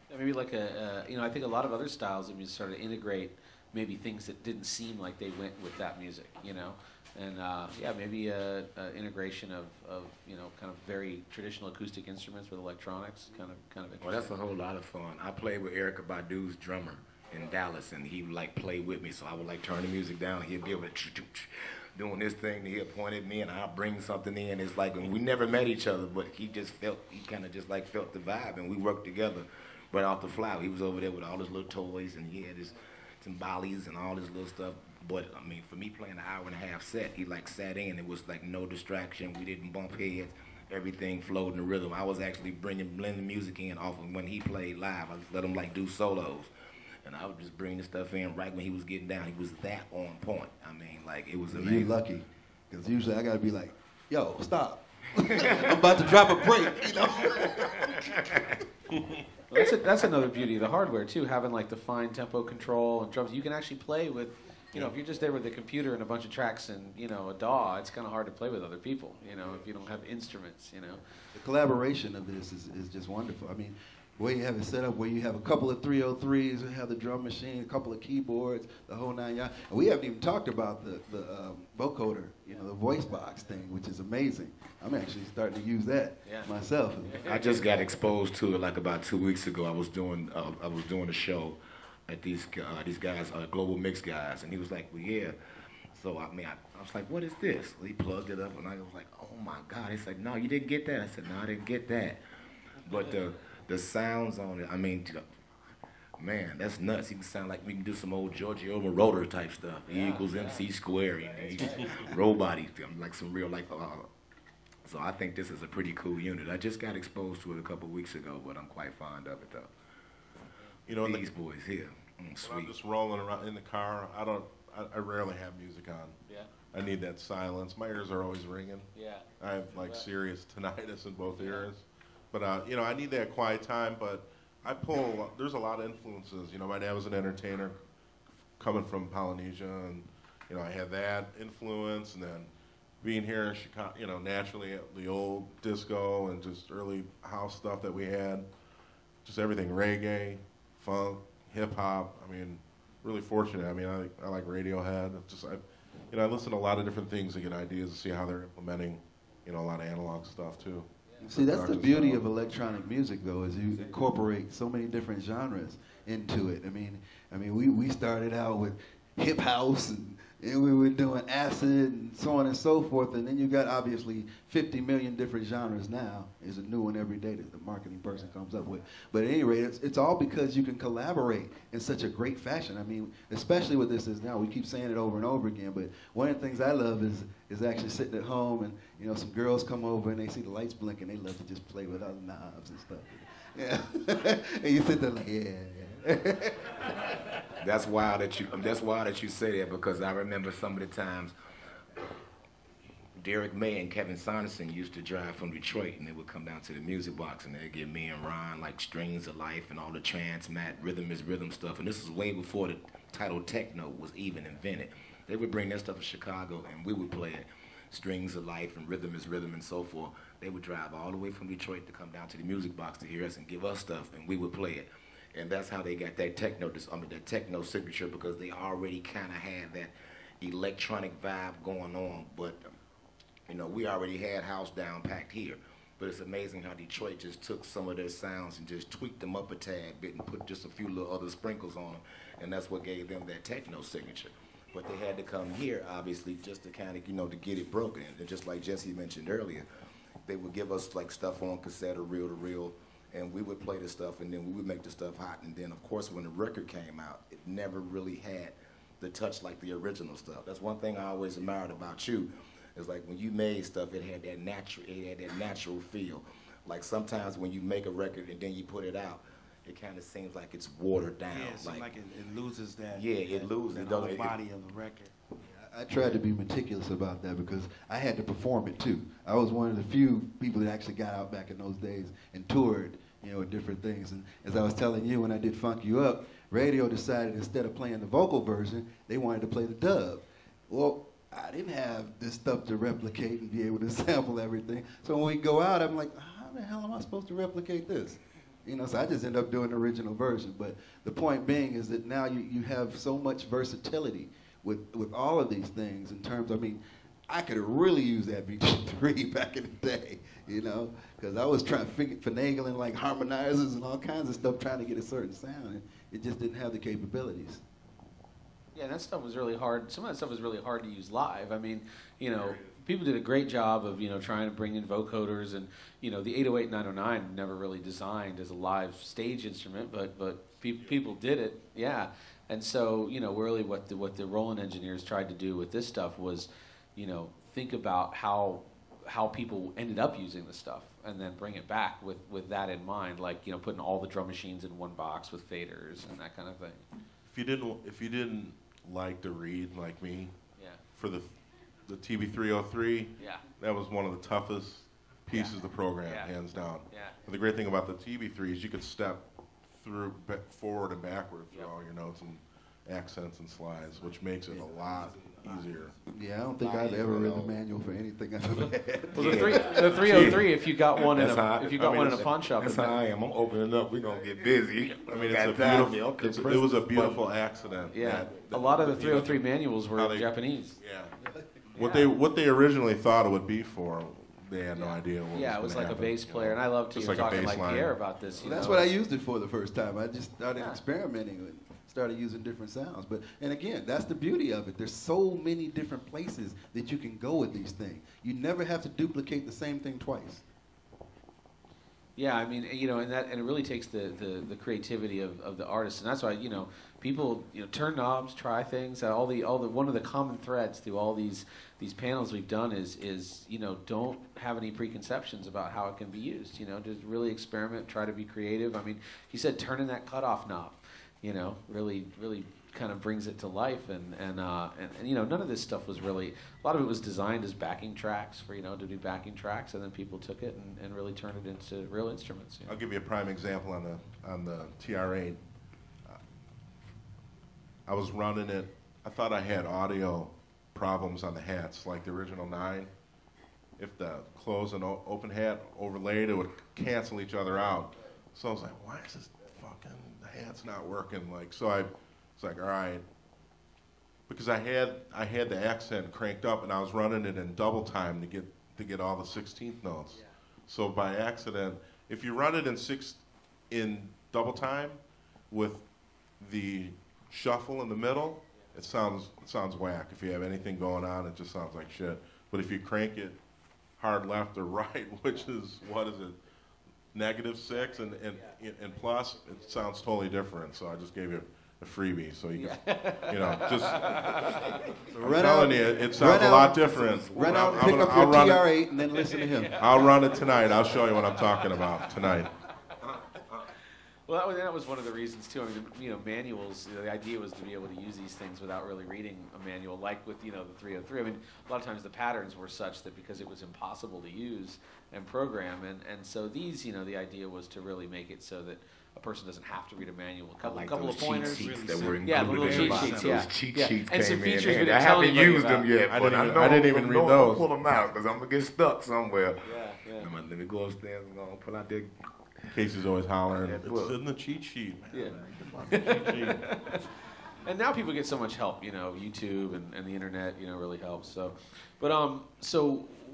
Yeah, maybe like you know, I think a lot of other styles of music started to integrate maybe things that didn't seem like they went with that music, you know, and yeah, maybe a integration of you know, kind of very traditional acoustic instruments with electronics, kind of interesting. Well, that's a whole lot of fun. I played with Erykah Badu's drummer in Dallas, and he would like play with me, so I would like turn the music down, he'd be able to doing this thing, and he'll point at me, and I'll bring something in. It's like, and we never met each other, but he kind of just like felt the vibe, and we worked together right off the fly. He was over there with all his little toys, and he had his timbales and all his little stuff. But I mean, for me playing an hour-and-a-half set, he like sat in. It was like no distraction. We didn't bump heads. Everything flowed in the rhythm. I was actually blending music in off of when he played live. I just let him like do solos. And I would just bring the stuff in right when he was getting down. He was that on point. I mean, like, it was amazing. You're lucky, because usually I got to be like, yo, stop. I'm about to drop a break, you know. Well, that's another beauty of the hardware, too, having, like, the fine tempo control and drums. You can actually play with, you know, if you're just there with a computer and a bunch of tracks and, you know, a DAW, it's kind of hard to play with other people, you know, if you don't have instruments, you know. The collaboration of this is just wonderful. I mean, where you have it set up, where you have a couple of 303s, you have the drum machine, a couple of keyboards, the whole 9 yards. And we haven't even talked about the vocoder, you know, the voice box thing, which is amazing. I'm actually starting to use that myself. I just got exposed to it like about 2 weeks ago. I was doing a show at these guys, Global Mix guys, and he was like, well, yeah. So I mean, I was like, what is this? He plugged it up, and I was like, oh my God. He said, no, you didn't get that. I said, no, I didn't get that. But the sounds on it, I mean, man, that's nuts. He can sound like we can do some old Giorgio Moroder type stuff. E equals MC squared, robot, like some real, like, so I think this is a pretty cool unit. I just got exposed to it a couple weeks ago, but I'm quite fond of it, though. You know, these boys here, sweet. I'm just rolling around in the car. I rarely have music on. Yeah. I need that silence. My ears are always ringing. Yeah. I have like serious tinnitus in both ears. But, you know, I need that quiet time, but there's a lot of influences. You know, my dad was an entertainer coming from Polynesia, and, you know, I had that influence, and then being here in Chicago, you know, naturally the old disco and just early house stuff that we had, just everything, reggae, funk, hip hop. I mean, really fortunate. I mean, I like Radiohead. I listen to a lot of different things to get ideas to see how they're implementing, you know, a lot of analog stuff too. See, that's the beauty of electronic music, though, is you incorporate so many different genres into it. I mean, we started out with hip house, and we were doing acid and so on and so forth, and then you got obviously 50 million different genres now. There's a new one every day that the marketing person comes up with. But at any rate, it's all because you can collaborate in such a great fashion. I mean, especially what this is now. We keep saying it over and over again, but one of the things I love is actually sitting at home and, you know, some girls come over and they see the lights blinking. They love to just play with other knobs and stuff. Yeah, and you sit there like, yeah. That's wild that you say that, because I remember some of the times Derek May and Kevin Saunderson used to drive from Detroit, and they would come down to the music box, and they'd give me and Ron like Strings of Life and all the trance, mat, rhythm is rhythm stuff. And this is way before the title techno was even invented. They would bring that stuff to Chicago, and we would play it. Strings of Life and Rhythm is Rhythm and so forth. They would drive all the way from Detroit to come down to the music box to hear us and give us stuff, and we would play it. And that's how they got that techno signature, because they already kind of had that electronic vibe going on. But, you know, we already had house down packed here. But it's amazing how Detroit just took some of their sounds and just tweaked them up a tad bit and put just a few little other sprinkles on them. And that's what gave them that techno signature. But they had to come here, obviously, just to kind of, you know, to get it broken. And just like Jesse mentioned earlier, they would give us like stuff on cassette or reel to reel, and we would play the stuff, and then we would make the stuff hot. And then, of course, when the record came out, it never really had the touch like the original stuff. That's one thing I always admired about you. It's like when you made stuff, it had that natural feel. Like sometimes when you make a record and then you put it out, it kind of seems like it's watered down. Yeah, it seems like it loses that. Yeah, it loses the whole body of the record. I tried to be meticulous about that because I had to perform it too. I was one of the few people that actually got out back in those days and toured, you know, with different things. And as I was telling you, when I did Funk You Up, radio decided instead of playing the vocal version, they wanted to play the dub. Well, I didn't have this stuff to replicate and be able to sample everything. So when we go out, I'm like, how the hell am I supposed to replicate this? You know, so I just end up doing the original version. But the point being is that now you have so much versatility with all of these things in terms, I mean, I could really use that VG3 back in the day, you know, because I was trying to finagling like harmonizers and all kinds of stuff trying to get a certain sound, and it just didn't have the capabilities. Yeah, that stuff was really hard. Some of that stuff was really hard to use live. I mean, you know, people did a great job of, you know, trying to bring in vocoders, and, you know, the 808 909 never really designed as a live stage instrument, but people did it, yeah. And so, you know, really what the Roland engineers tried to do with this stuff was, you know, think about how people ended up using the stuff and then bring it back with that in mind, like, you know, putting all the drum machines in one box with faders and that kind of thing. If you didn't like to read like me, yeah, for the TB303, yeah, that was one of the toughest pieces of the program, hands down. Yeah. And the great thing about the TB3 is you could step through forward and backward through all your notes and accents and slides, which makes it a lot easier. Yeah, I don't think I've ever read the manual for anything I've ever had. Well, the 303, if you got one in a pawn shop, that's how I am. I'm opening up. We're gonna get busy. I mean, it was a beautiful accident. Yeah, a lot of the 303 manuals were Japanese. Yeah. What they originally thought it would be for, they had no idea what it was like happen, a bass player, and I loved talking like Pierre about this. Well, that's what I used it for the first time. I just started experimenting with, started using different sounds. And again, that's the beauty of it. There's so many different places that you can go with these things. You never have to duplicate the same thing twice. Yeah, I mean, you know, and it really takes the creativity of the artist, and that's why, you know, people, you know, turn knobs, try things. One of the common threads through all these panels we've done is you know, don't have any preconceptions about how it can be used. You know, just really experiment, try to be creative. I mean, he said turning that cutoff knob. really kind of brings it to life, and none of this stuff was really, a lot of it was designed as backing tracks for, to do backing tracks, and then people took it and really turned it into real instruments. I'll give you a prime example on the TR-8. I was running it, I thought I had audio problems on the hats, like the original 9. If the closed and open hat overlaid, it would cancel each other out. So I was like, why is this fucking hat's not working? So I was like, all right, because I had the accent cranked up, and I was running it in double time to get all the 16th notes. Yeah. So by accident, if you run it in double time with the shuffle in the middle, it sounds whack. If you have anything going on, it just sounds like shit. But if you crank it hard left or right, which is, what is it, -6 and plus, it sounds totally different. So I just gave you a freebie, so you can, just. I'm telling you, it sounds a lot different. Run out and pick up your TR-8 and then listen to him. I'll run it tonight. I'll show you what I'm talking about tonight. Well, that was one of the reasons too. I mean, manuals. The idea was to be able to use these things without really reading a manual, like with the 303. I mean, a lot of times the patterns were such that because it was impossible to use and program, and so these, the idea was to really make it so that a person doesn't have to read a manual. A couple of pointers. Cheat sheets that were the little cheat sheets. Those cheat sheets and some came features in. we I haven't used about. them yet, but I didn't even read those. Pull them out because I'm gonna get stuck somewhere. Yeah. Let me go upstairs and go pull out there. Casey's always hollering, it's in the cheat sheet, man. Yeah. Cheat sheet. And now people get so much help, YouTube and the internet, really helps. So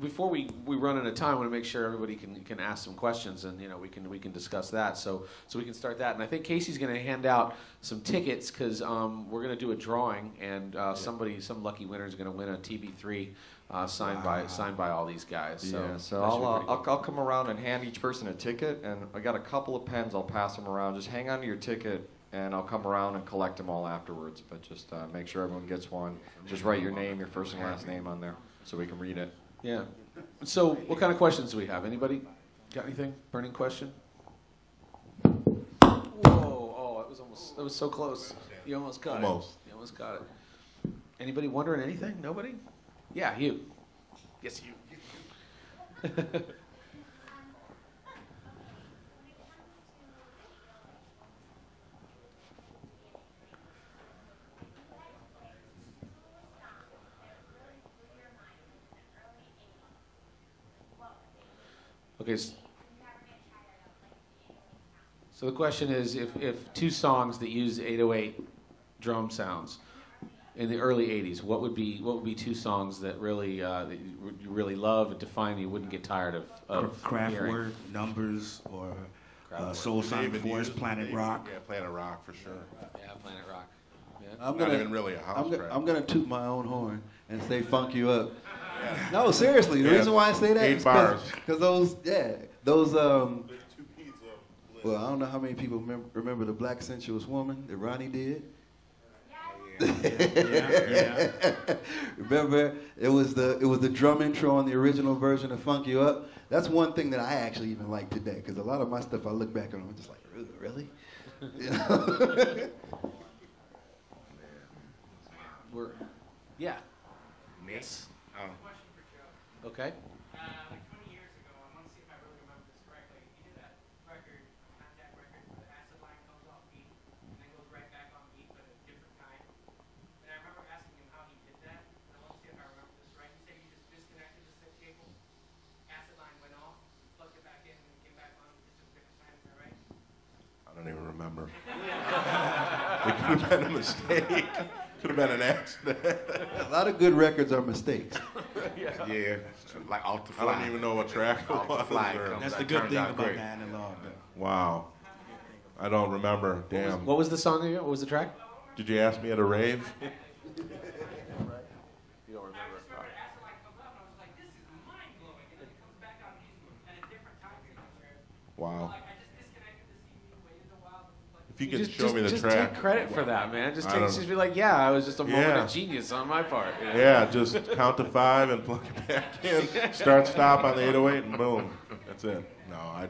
before we run out of time, I want to make sure everybody can ask some questions, and we can discuss that. So we can start that. And I think Casey's going to hand out some tickets because we're going to do a drawing, and some lucky winner is going to win a TB3 signed by all these guys. So I'll come around and hand each person a ticket, and I got a couple of pens. I'll pass them around. Just hang on to your ticket, and I'll come around and collect them all afterwards. But just make sure everyone gets one. Just write your name, your first and last name on there, so we can read it. Yeah. So what kind of questions do we have? Anybody got anything? Burning question? Whoa! Oh, that was so close. You almost got it. You almost got it. Anybody wondering anything? Nobody? Yeah, you. Yes, you. Okay. So the question is, if two songs that use 808 drum sounds in the early '80s, what would be two songs that really that you really love and define? You wouldn't get tired of Kraftwerk, Numbers, or Soul Sonic Force, Planet Rock. Yeah, Planet Rock for sure. Yeah, Planet Rock. Yeah. Not even really a house track. I'm gonna toot my own horn and say "Funk You Up." Yeah. No, seriously. The reason why I say that is because those well, I don't know how many people remember the Black Sensuous Woman that Ronnie did. Yeah. Remember, it was the drum intro on the original version of "Funk You Up." That's one thing that I actually even like today, because a lot of my stuff I look back on, I'm just like, really? Yeah. Yes. Okay. Like 20 years ago, I want to see if I really remember this correctly. You did that record, Contact Records, where the acid line comes off beat and then goes right back on beat, but at a different time. And I remember asking him how he did that. And I want to see if I remember this right. He said he just disconnected the SIP cable, acid line went off, plugged it back in, and came back on just at a different time. Is that right? I don't even remember. It could have been a mistake. Could have been an accident. A lot of good records are mistakes. Yeah, like off the fly. I don't even know what track it was. That's the good thing about analog. Wow. I don't remember. Damn. What was the song again? What was the track? Did you ask me at a rave? You don't remember. Wow. If you could just, show me the just track. Take credit for that, man. Just be like, yeah, I was just a moment of genius on my part. You know? Yeah, just count to 5 and plug it back in. Start, stop on the 808, and boom. That's it. No,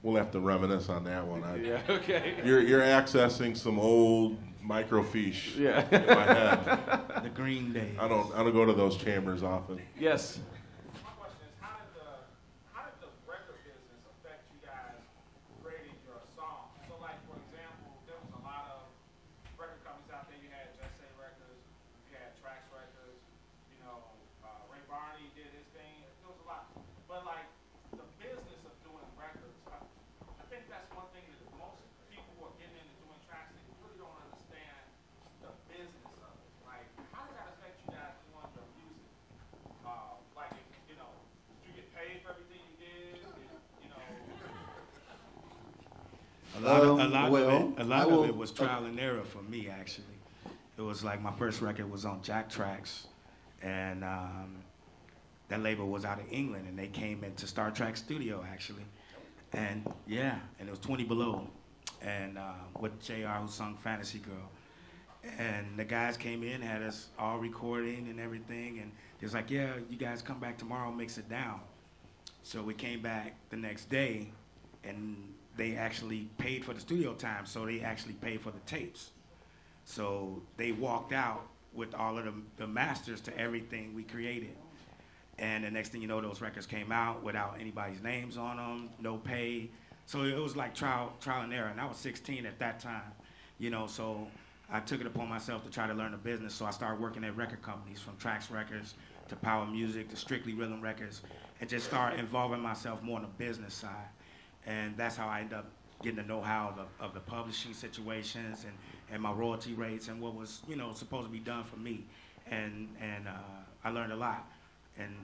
we'll have to reminisce on that one. Yeah, okay. You're accessing some old microfiche in my head. The Green Days. I don't go to those chambers often. Yes. My question is, how did the record business affect you guys creating your songs? So, like, for example, there was a lot of record companies out there. You had Just Say Records, you had Trax Records, you know, Ray Barney did his thing. There was a lot. But, like, the business of doing records, I think that's one thing that most people who are getting into doing tracks, they really don't understand the business of it. Like, how did that affect you guys doing your music? Like, you know, did you get paid for everything you did? You know. A lot of it was trial and error for me, actually. It was like my first record was on Jack Trax, and that label was out of England, and they came into Star Trek Studio, actually. And yeah, and it was 20 Below, and with JR, who sung Fantasy Girl. And the guys came in, had us all recording and everything, and they was like, yeah, you guys come back tomorrow, mix it down. So we came back the next day, and they actually paid for the studio time, so they actually paid for the tapes. So they walked out with all of the masters to everything we created. And the next thing you know, those records came out without anybody's names on them, no pay. So it was like trial and error, and I was 16 at that time, you know, so I took it upon myself to try to learn the business, so I started working at record companies, from Trax Records to Power Music to Strictly Rhythm Records, and just start involving myself more on the business side. And that's how I ended up getting the know-how of the publishing situations and my royalty rates and what was, you know, supposed to be done for me. And I learned a lot. And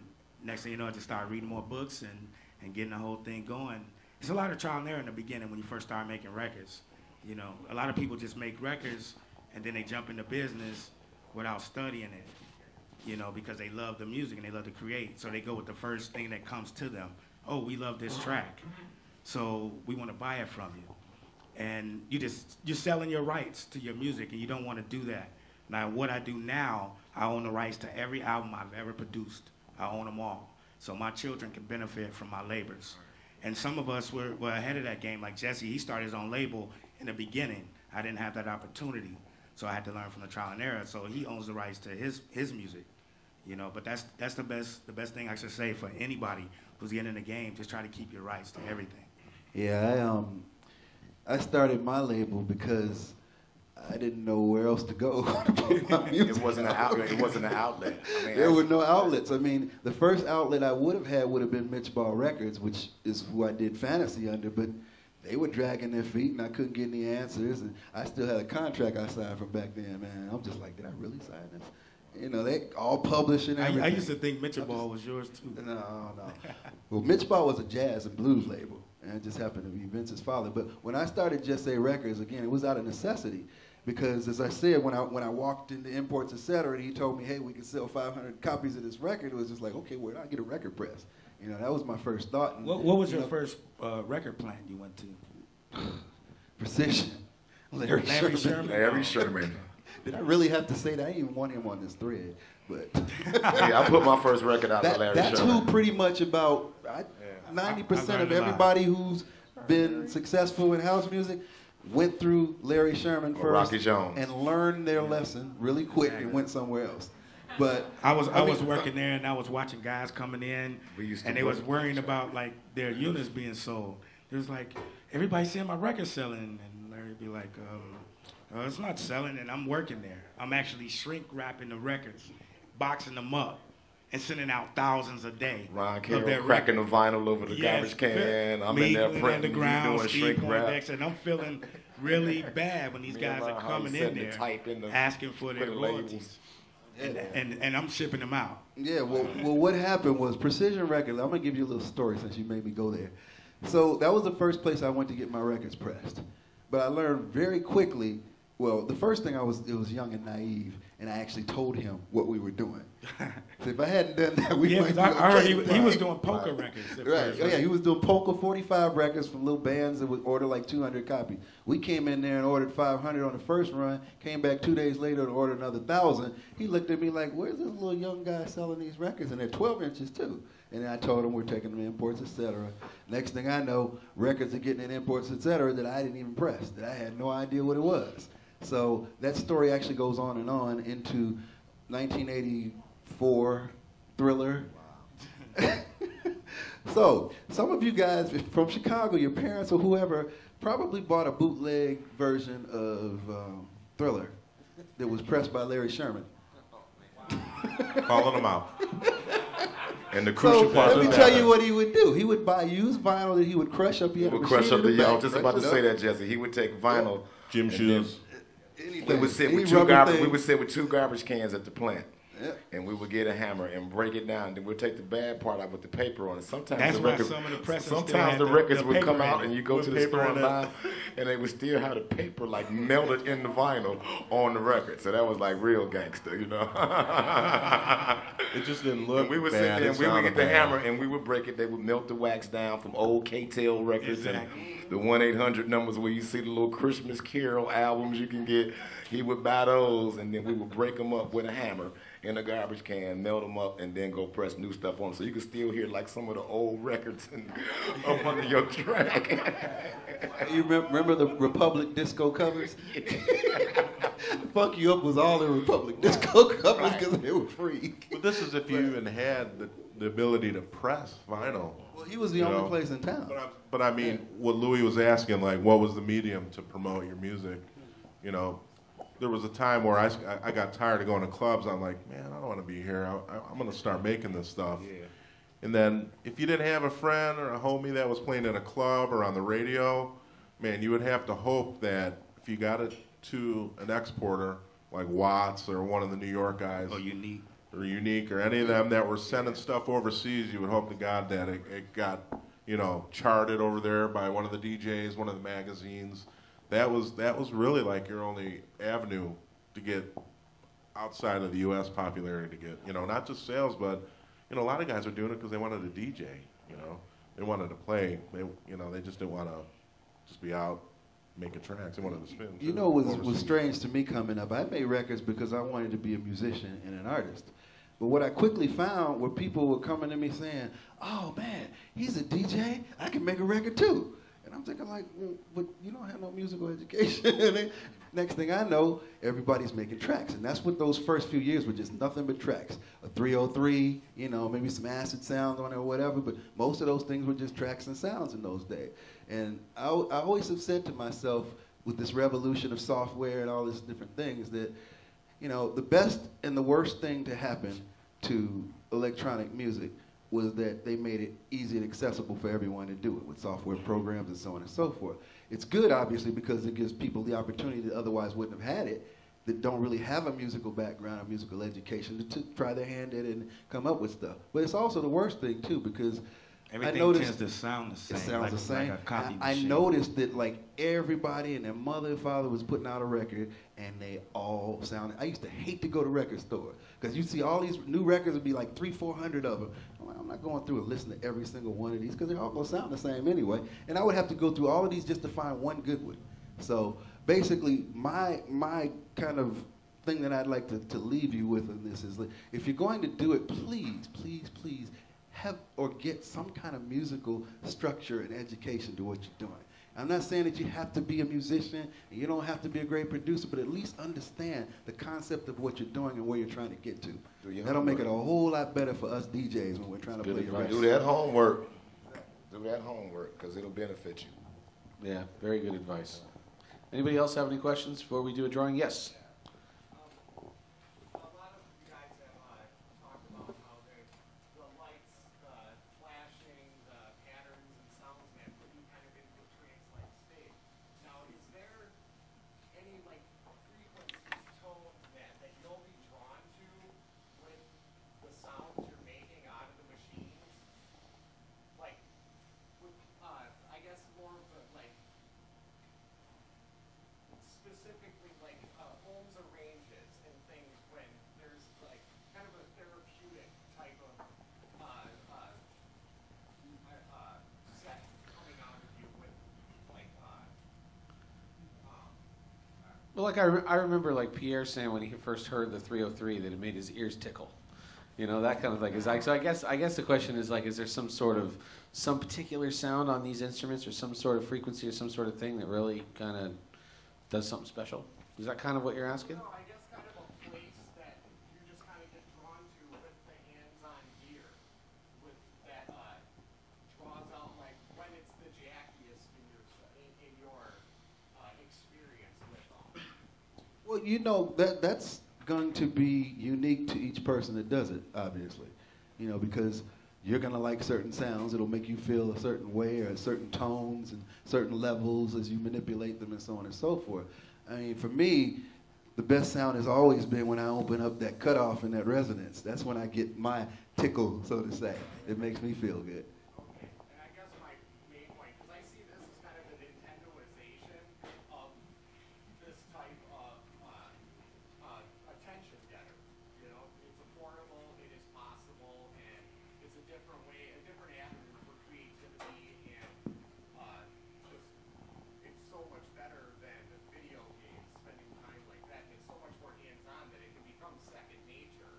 next thing you know, I just started reading more books and getting the whole thing going. It's a lot of trial and error in the beginning when you first start making records. You know, a lot of people just make records and then they jump into business without studying it, you know, because they love the music and they love to create. So they go with the first thing that comes to them. Oh, we love this track, so we want to buy it from you. And you're selling your rights to your music, and you don't want to do that. Now, what I do now, I own the rights to every album I've ever produced. I own them all. So my children can benefit from my labors. And some of us were ahead of that game. Like Jesse, he started his own label in the beginning. I didn't have that opportunity. So I had to learn from the trial and error. So he owns the rights to his music. You know, but that's the best thing I should say for anybody who's getting in the game. Just try to keep your rights to everything. Yeah, I started my label because I didn't know where else to go to put my music. It wasn't an outlet. It wasn't an outlet. I mean, there were no outlets. I mean, the first outlet I would have had would have been Mitch Ball Records, which is who I did Fantasy under, but they were dragging their feet and I couldn't get any answers. And I still had a contract I signed from back then, man. I'm just like, did I really sign this? You know, they all publishing everything. I used to think Mitchell Ball was yours too. No. Well, Mitch Ball was a jazz and blues label, and it just happened to be Vince's father. But when I started Just Say Records, again, it was out of necessity. Because as I said, when I walked into Imports, etc., and he told me, hey, we can sell 500 copies of this record, it was just like, okay, where do I get a record press? You know, that was my first thought. And, what was your first record plant you went to? Precision. Larry Sherman. Larry Sherman. Did I really have to say that? I didn't even want him on this thread. But yeah, I put my first record out to Larry that's Sherman. Who pretty much about 90% of everybody who's been successful in house music went through Larry Sherman first Rocky Jones. and learned their lesson really quick and went somewhere else. But I was working there and I was watching guys coming in and they was worrying about like their units being sold. It was like, everybody's seeing my record selling, and Larry'd be like, it's not selling, and I'm working there. I'm actually shrink wrapping the records, boxing them up, and sending out thousands a day. Ron Carroll cracking the vinyl over the garbage can. I'm in there printing, doing shrink wrap. And I'm feeling really bad when these guys are coming in there asking for their royalties. And I'm shipping them out. Yeah, well, what happened was Precision Records, I'm going to give you a little story since you made me go there. So that was the first place I went to get my records pressed. But I learned very quickly, well, the first thing it was young and naive, and I actually told him what we were doing. So if I hadn't done that, we Yeah, might be I heard okay. he was doing polka records. At Right. first, Oh, yeah, he was doing polka 45 records from little bands that would order like 200 copies. We came in there and ordered 500 on the first run, came back 2 days later and ordered another 1,000. He looked at me like, where's this little young guy selling these records? And they're 12 inches too. And then I told him we're taking them imports, etc. Next thing I know, records are getting in imports, etc. that I didn't even press, that I had no idea what it was. So that story actually goes on into 1984 Thriller. Wow. So some of you guys from Chicago, your parents or whoever, probably bought a bootleg version of Thriller that was pressed by Larry Sherman. Calling them out. And the crucial So part let me is tell that you what he would do. He would buy used vinyl that he would crush up. He would crush up the. I was just about to say that, Jesse. He would take vinyl. gym shoes. We would sit with two garbage cans at the plant. Yep. And we would get a hammer and break it down. Then we'd take the bad part out with the paper on it. Sometimes That's the why records, some of the presses still sometimes had the records the would come paper out in and it. you go With to the paper store in and it. buy, and they would still have the paper like melted in the vinyl on the record. So that was like real gangster, you know. It just didn't look And we would bad. sit there It and we would get sounded the bad. hammer and we would break it. They would melt the wax down from old K-Tail records Exactly. and the 1-800 numbers where you see the little Christmas Carol albums you can get. He would buy those and then we would break them up with a hammer in a garbage can, melt them up, and then go press new stuff on them. So you can still hear like some of the old records up under your track. You remember the Republic disco covers? Fuck You Up was all the Republic disco covers because they were free. But this is if you even had the ability to press vinyl. Well, he was the You only know, place in town. But I mean, what Louis was asking, like, what was the medium to promote your music? You know, there was a time where I got tired of going to clubs. I'm like, man, I don't want to be here. I'm going to start making this stuff. Yeah. And then if you didn't have a friend or a homie that was playing in a club or on the radio, man, you would have to hope that if you got it to an exporter like Watts or one of the New York guys, Or Unique. or any of them that were sending stuff overseas, you would hope to God that it got, you know, charted over there by one of the DJs, one of the magazines. That was really like your only avenue to get outside of the U.S. popularity, to get, you know, not just sales, but, you know, a lot of guys were doing it because they wanted to DJ, you know. They wanted to play. They just didn't want to just be out making tracks. They wanted to spin. You know what was strange to me coming up? I made records because I wanted to be a musician and an artist. But what I quickly found were people were coming to me saying, oh, man, he's a DJ. I can make a record, too. And I'm thinking like, well, but you don't have no musical education. Next thing I know, everybody's making tracks. And that's what those first few years were, just nothing but tracks. A 303, you know, maybe some acid sounds on it or whatever, but most of those things were just tracks and sounds in those days. And I always have said to myself, with this revolution of software and all these different things, that, you know, the best and the worst thing to happen to electronic music was that they made it easy and accessible for everyone to do it with software programs and so on and so forth. It's good, obviously, because it gives people the opportunity that otherwise wouldn't have had it, that don't really have a musical background or musical education, to try their hand at it and come up with stuff. But it's also the worst thing, too, because Everything I noticed tends to sound the same. it sounds like, the same. Like a copy I machine. noticed that like everybody and their mother and father was putting out a record, and they all sounded. I used to hate to go to record stores because you see all these new records would be like 300-400 of them. I'm not going through and listening to every single one of these because they're all gonna sound the same anyway. And I would have to go through all of these just to find one good one. So basically, my kind of thing that I'd like to leave you with in this is, like, if you're going to do it, please, please, please have or get some kind of musical structure and education to what you're doing. I'm not saying that you have to be a musician and you don't have to be a great producer, but at least understand the concept of what you're doing and where you're trying to get to. That'll make it a whole lot better for us DJs when we're trying to play your records. Do that homework. Do that homework, because it'll benefit you. Yeah, very good advice. Anybody else have any questions before we do a drawing? Yes. Specifically, like home Well, like I remember like Pierre saying when he first heard the 303 that it made his ears tickle. You know, that kind of thing. Is like, so I guess the question is like, is there some particular sound on these instruments or some sort of frequency or some sort of thing that really kind of does something special? Is that kind of what you're asking? No, I guess kind of a place that you just kind of get drawn to with the hands-on gear, with that draws out like when it's the jackiest in your experience with them. Well, you know, that's going to be unique to each person that does it, obviously. You know, because you're going to like certain sounds. It'll make you feel a certain way or certain tones and certain levels as you manipulate them and so on and so forth. I mean, for me, the best sound has always been when I open up that cutoff and that resonance. That's when I get my tickle, so to say. It makes me feel good. Okay, and I guess my main point, because I see this as kind of a Nintendoization of this type of attention getter. You know, it's affordable, it is possible, and it's a different way, a different avenue for creativity, and just it's so much better than video games, spending time like that. It's so much more hands-on that it can become second nature.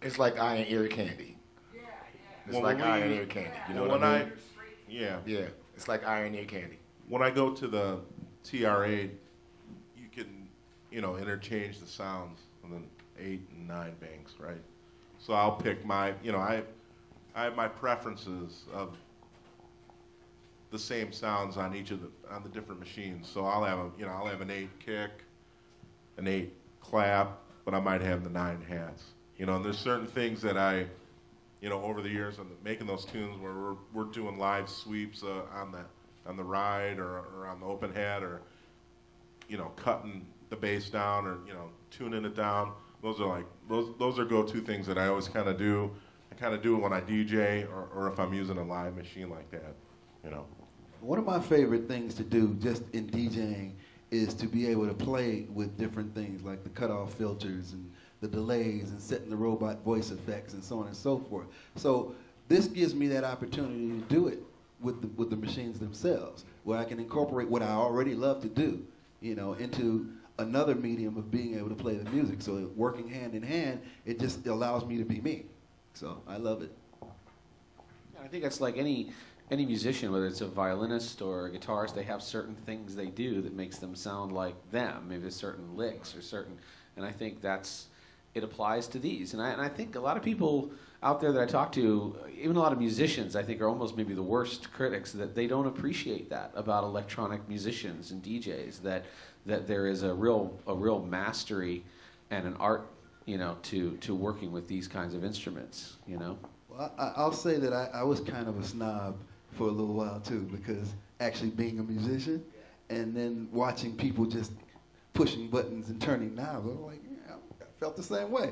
It's like eye and ear candy. Yeah. It's like eye and ear candy. You know what I mean? Yeah. Yeah. It's like eye and ear candy. When I go to the TRA, you can, you know, interchange the sounds on the 8 and 9 banks, right? So I'll pick my, you know, I have my preferences of the same sounds on each of the different machines. So I'll have an 8 kick, an 8 clap, but I might have the 9 hats. You know, and there's certain things that I, you know, over the years of making those tunes where we're doing live sweeps on the ride or on the open hat, or, you know, cutting the bass down, or, you know, tuning it down. Those are like those are go-to things that I always kind of do. I kind of do it when I DJ or if I'm using a live machine like that, you know. One of my favorite things to do just in DJing is to be able to play with different things like the cutoff filters and the delays and setting the robot voice effects and so on and so forth. So this gives me that opportunity to do it with the machines themselves, where I can incorporate what I already love to do, you know, into another medium of being able to play the music. So working hand in hand, it just allows me to be me. So I love it. I think that's like any musician, whether it's a violinist or a guitarist, they have certain things they do that makes them sound like them. Maybe there's certain licks or certain, and I think it applies to these. And I think a lot of people out there that I talk to, even a lot of musicians, I think are almost maybe the worst critics, that they don't appreciate that about electronic musicians and DJs, that there is a real mastery and an art, you know, to working with these kinds of instruments, you know. Well, I'll say that I was kind of a snob for a little while too, because actually being a musician and then watching people just pushing buttons and turning knobs, I'm like, yeah, I felt the same way.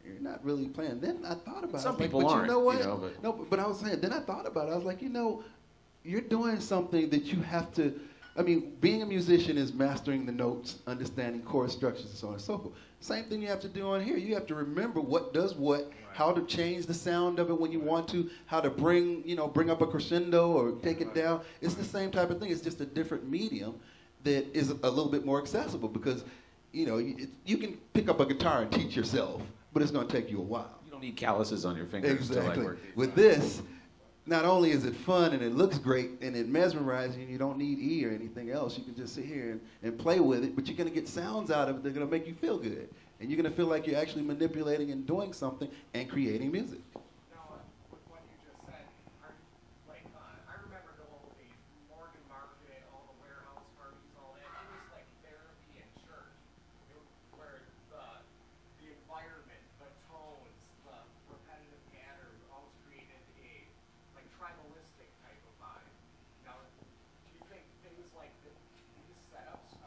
You're not really playing. Then I thought about it. Some I was people like, but aren't, you know what? you know, but no, but I was saying, then I thought about it. I was like, you know, you're doing something that you have to, I mean, being a musician is mastering the notes, understanding chord structures, and so on and so forth. Same thing you have to do on here. You have to remember what does what, how to change the sound of it when you want to, how to bring up a crescendo or take it down. It's the same type of thing. It's just a different medium that is a little bit more accessible, because, you know, you can pick up a guitar and teach yourself, but it's going to take you a while. you don't need calluses on your fingers Exactly. to like work these. With this, not only is it fun and it looks great and it mesmerizes you, you don't need E or anything else. You can just sit here and play with it, but you're going to get sounds out of it that are going to make you feel good. And you're going to feel like you're actually manipulating and doing something and creating music. Now, with what you just said, I remember the old days, Morgan Market, all the warehouse parties, all that. It was like therapy in church, where the environment, the tones, the repetitive patterns, always created a like tribalistic type of vibe. Now, do you think things like these setups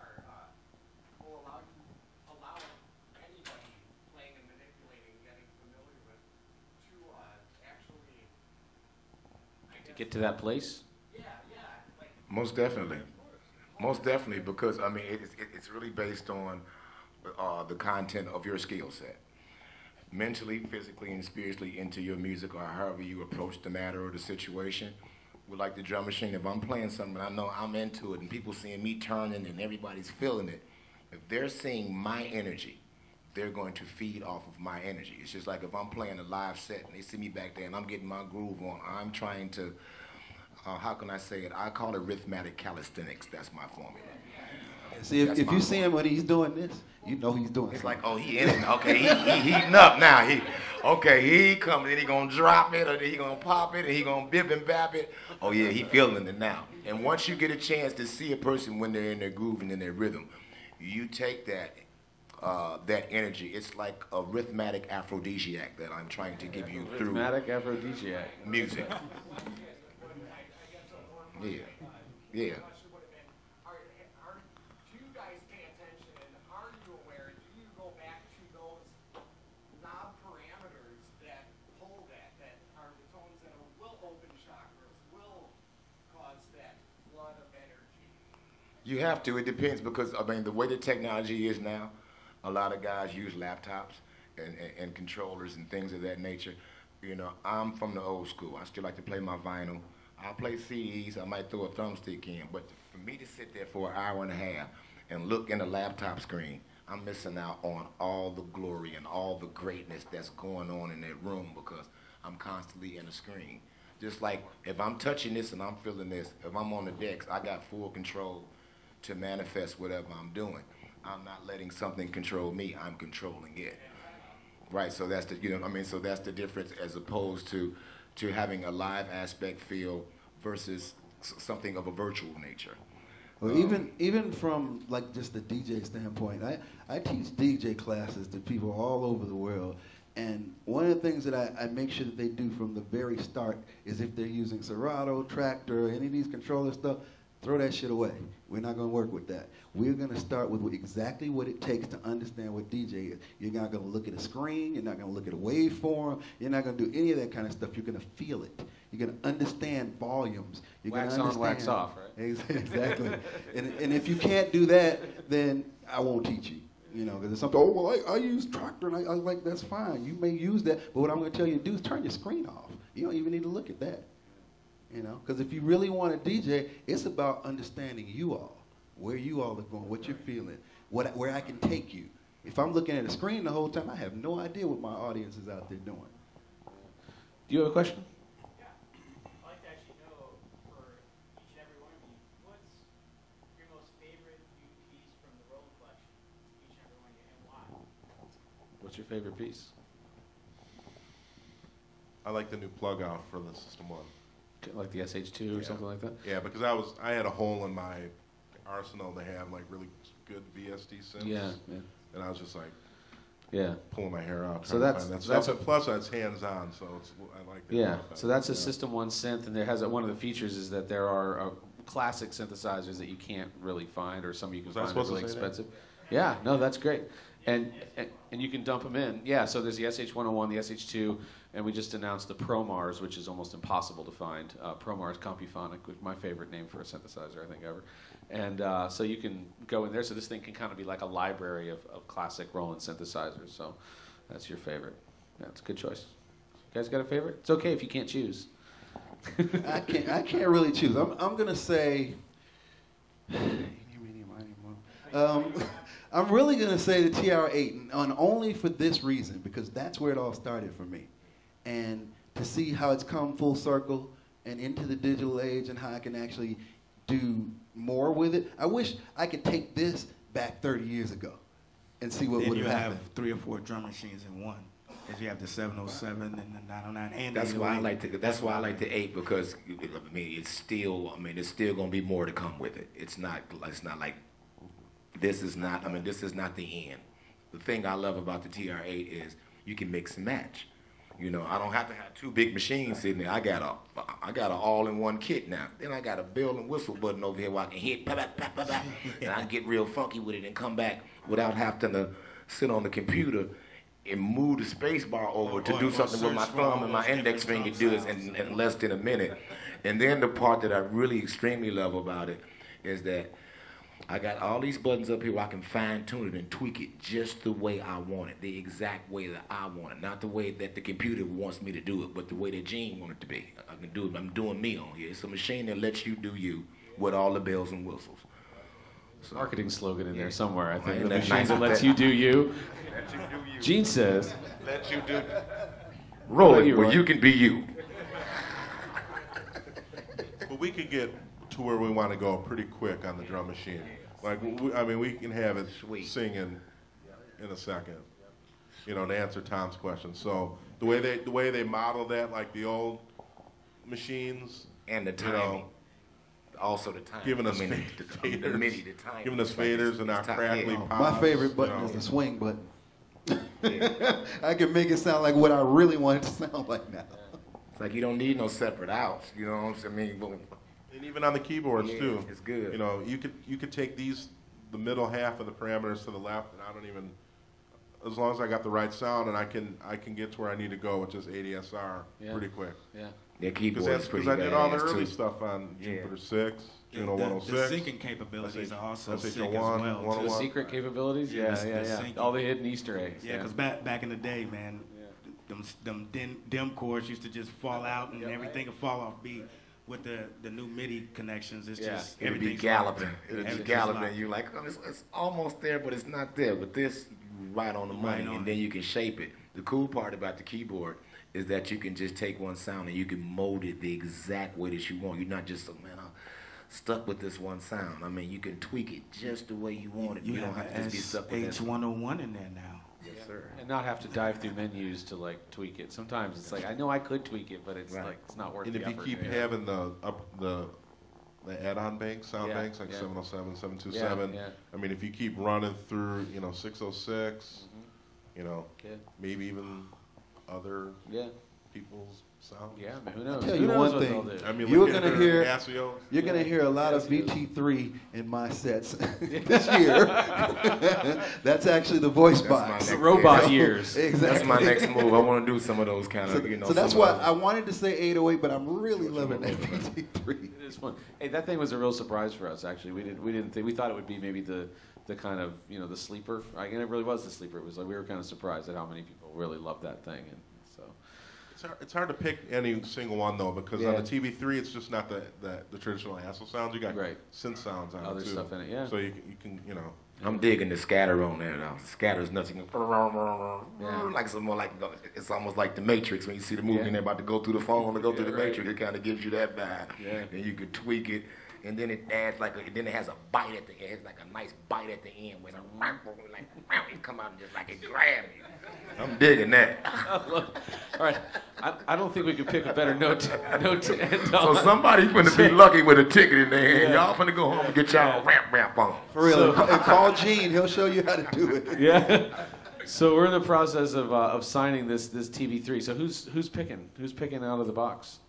will allow anybody playing and manipulating, getting familiar with, to actually, To get to that place? like, Most definitely. Most definitely, because, I mean, it's really based on the content of your skill set. Mentally, physically, and spiritually into your music, or however you approach the matter or the situation. with like the drum machine, if I'm playing something and I know I'm into it and people seeing me turning and everybody's feeling it, if they're seeing my energy, they're going to feed off of my energy. It's just like if I'm playing a live set and they see me back there and I'm getting my groove on, I'm trying to, how can I say it? I call it rhythmic calisthenics. That's my formula. See, if you see him when he's doing this, you know he's doing it. It's like, oh, he in it. Okay, he heating up now. He coming in, he gonna drop it, or he gonna pop it, and he gonna bip and bap it. Oh yeah, he feeling it now. And once you get a chance to see a person when they're in their groove and in their rhythm, you take that energy. It's like a rhythmic aphrodisiac that I'm trying to give you through rhythmic aphrodisiac music. Yeah, yeah. You have to. It depends because, I mean, the way the technology is now, a lot of guys use laptops and controllers and things of that nature. You know, I'm from the old school. I still like to play my vinyl. I'll play CDs. I might throw a thumbstick in. But for me to sit there for an hour and a half and look in the laptop screen, I'm missing out on all the glory and all the greatness that's going on in that room because I'm constantly in a screen. Just like if I'm touching this and I'm feeling this, if I'm on the decks, I got full control to manifest whatever I'm doing. I'm not letting something control me, I'm controlling it. Right, so that's the, you know, I mean, so that's the difference as opposed to having a live aspect feel versus something of a virtual nature. Well, even from like just the DJ standpoint, I teach DJ classes to people all over the world. And one of the things that I make sure that they do from the very start is if they're using Serato, Tractor, any of these controller stuff, throw that shit away. We're not going to work with that. We're going to start with exactly what it takes to understand what DJ is. You're not going to look at a screen. You're not going to look at a waveform. You're not going to do any of that kind of stuff. You're going to feel it. You're going to understand volumes. You're wax gonna on, wax off, right? Exactly. and if you can't do that, then I won't teach you. You know, because it's something, oh, well, I use Tractor, and I was like, that's fine. You may use that, but what I'm going to tell you to do is turn your screen off. You don't even need to look at that. You know, because if you really want to DJ, it's about understanding you all, where you all are going, what you're feeling, where I can take you. If I'm looking at a screen the whole time, I have no idea what my audience is out there doing. Do you have a question? Yeah. I'd like to actually know, for each and every one of you, what's your most favorite new piece from the Roland collection, each and every one of you, and why? What's your favorite piece? I like the new plug out for the System 1. Like the SH2 or something like that? Yeah, because I had a hole in my arsenal to have like really good VSD synths. Yeah, yeah. And I was just like, yeah, pulling my hair out. So that's plus that's hands-on, so I like that. Yeah, so that's a System 1 synth, and there has one of the features is that there are classic synthesizers that you can't really find, or some you can find are really expensive. Yeah, no, that's great. And you can dump them in. Yeah, so there's the SH101, the SH2, and we just announced the ProMars, which is almost impossible to find. ProMars Compuphonic, which is my favorite name for a synthesizer, I think, ever. And so you can go in there. So this thing can kind of be like a library of classic Roland synthesizers. So that's your favorite. Yeah, it's a good choice. You guys got a favorite? It's okay if you can't choose. I can't really choose. I'm going to say... I'm really going to say the TR-8, and only for this reason, because that's where it all started for me. And to see how it's come full circle and into the digital age and how I can actually do more with it. I wish I could take this back 30 years ago and see what would have happened. You have 3 or 4 drum machines in one. If you have the 707 and the 909 and that's why I like the 8 because I mean it's still going to be more to come with it. It's not like this is not the end. The thing I love about the TR-8 is you can mix and match. You know, I don't have to have 2 big machines sitting there. I got an all-in-one kit now. Then I got a bell and whistle button over here where I can hit, and I can get real funky with it and come back without having to sit on the computer and move the space bar over to do something with my thumb and my index finger do it in less than a minute. And then the part that I really extremely love about it is that I got all these buttons up here where I can fine tune it and tweak it just the way I want it, the exact way that I want it, not the way that the computer wants me to do it, but the way that Gene wants it to be. I can do it. I'm doing me on here. It's a machine that lets you do you with all the bells and whistles. So, marketing slogan in there somewhere, I think. Ain't The that machine nice? that lets you do you. Let you do you. Gene says. Let you do. Roll it where you can be you. But we could get to where we want to go pretty quick on the drum machine. Like, we can have it sing in a second, to answer Tom's question. So the way they model that, like the old machines, and the timing. Also the time. Giving us faders. Giving us faders and our crackly pops. My favorite button is the swing button. I can make it sound like what I really want it to sound like now. It's like you don't need no separate outs, you know what I mean? And even on the keyboards too. It's good. You could take the middle half of the parameters to the left, and I don't even, as long as I got the right sound, and I can get to where I need to go with just ADSR pretty quick. Yeah. Their keyboard is pretty Because I did all the early too. stuff on Jupiter 6, Juno 106. The syncing capabilities are also sick as well. The secret capabilities? Yeah. All the hidden Easter eggs. Yeah, because back in the day, man, them dim cords used to just fall out and everything would fall off beat. With the new MIDI connections, it's just it'll be galloping. It'll be galloping. You're like, it's almost there, but it's not there. But this, right on the money, and then you can shape it. The cool part about the keyboard is that you can just take one sound and you can mold it the exact way that you want. You're not just, I'm stuck with this one sound. I mean, you can tweak it just the way you want it. You don't have to just be stuck with that. H101 in there now. Yes, sir. And not have to dive through menus to like tweak it. Sometimes it's like, I know I could tweak it, but it's like it's not worth and the effort. And if you keep having the add-on banks, sound banks like 707, 727. I mean, if you keep running through, 606, maybe even other people's sounds. Yeah, man, who knows? I'll tell you one thing. I mean, you're gonna hear a lot of VT3 in my sets this year. That's actually the voice box. The robot ears. Exactly. That's my next move. I want to do some of those kind of, So that's why I wanted to say 808, but I'm really loving that VT3. It is fun. Hey, that thing was a real surprise for us. Actually, we didn't think, we thought it would be maybe the kind of the sleeper. And it really was the sleeper. It was like we were kind of surprised at how many people really loved that thing. And so. It's hard to pick any single one though, because on the TV3 it's just not the traditional ASL sounds. You got synth sounds on other it too. Stuff in it, yeah. So you can I'm digging the scatter on there now. The scatter's nothing. Like some more like it's almost like the Matrix when you see the movie and they're about to go through the phone to go through the Matrix. It kind of gives you that vibe. Yeah. And you could tweak it, and then it adds then it has a bite at the end. It has like a nice bite at the end when it come out and just like it grabs you. I'm digging that. All right, I don't think we could pick a better note to end on. So somebody's going to be lucky with a ticket in their hand. Y'all finna go home and get y'all ramp on. For real, and call Gene. He'll show you how to do it. Yeah. So we're in the process of signing this TV3. So who's picking? Who's picking out of the box,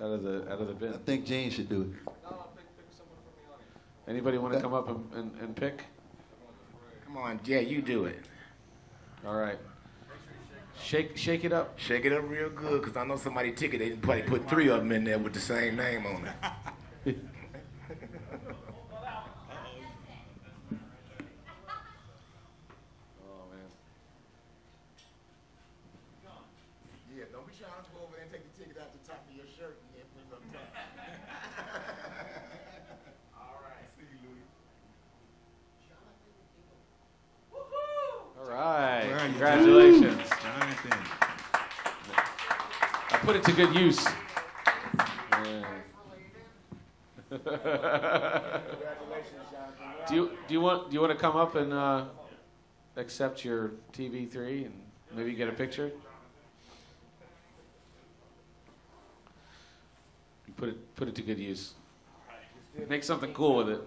out of the bin? I think Gene should do it. No, pick someone from the audience. Anybody want to come up and pick? Come on, yeah, you do it. All right. Shake it up. Shake it up real good, because I know somebody ticket, they probably put 3 of them in there with the same name on it. Oh, man. Yeah, don't be trying to go over there and take the ticket out the top of your shirt and then put it up top. All right. See you, Louis. All right. Congratulations. Jonathan. I put it to good use. Do you want to come up and accept your TV3 and maybe get a picture? Put it to good use. Make something cool with it.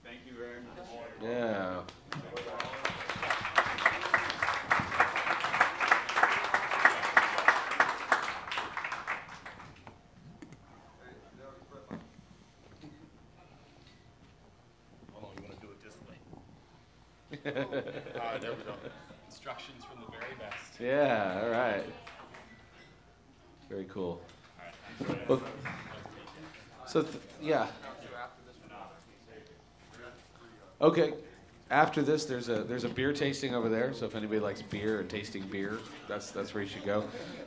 Thank you very much. Yeah. Hold on, you want to do it this way? All right, there we go. Instructions from the very best. Yeah, all right. Very cool. Well, yeah. Okay. After this, there's a beer tasting over there. So if anybody likes beer or tasting beer, that's where you should go.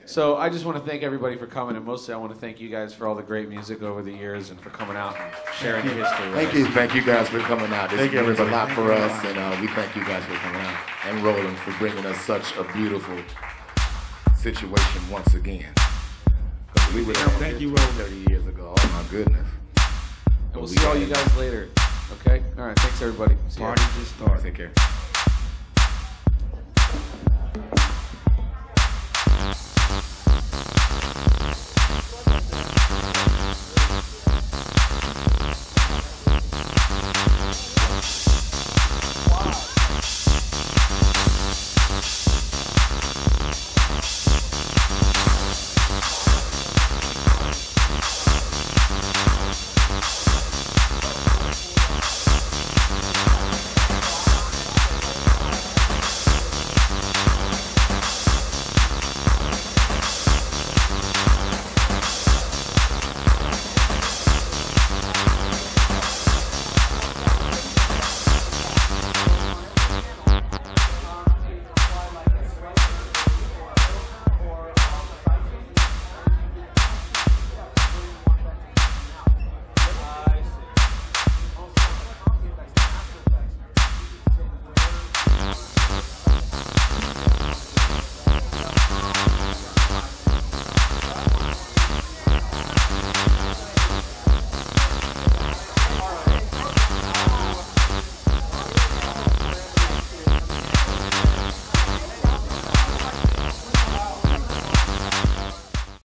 So I just want to thank everybody for coming, and mostly I want to thank you guys for all the great music over the years and for coming out and sharing the history. Thank you. Thank you guys for coming out. This means a lot for us, and we thank you guys for coming out, and Roland for bringing us such a beautiful situation once again. We were Thank you, Roland. 30 years ago. Oh my goodness. And we'll see all you guys later. Okay? All right. Thanks, everybody. See ya. Party just started. Take care.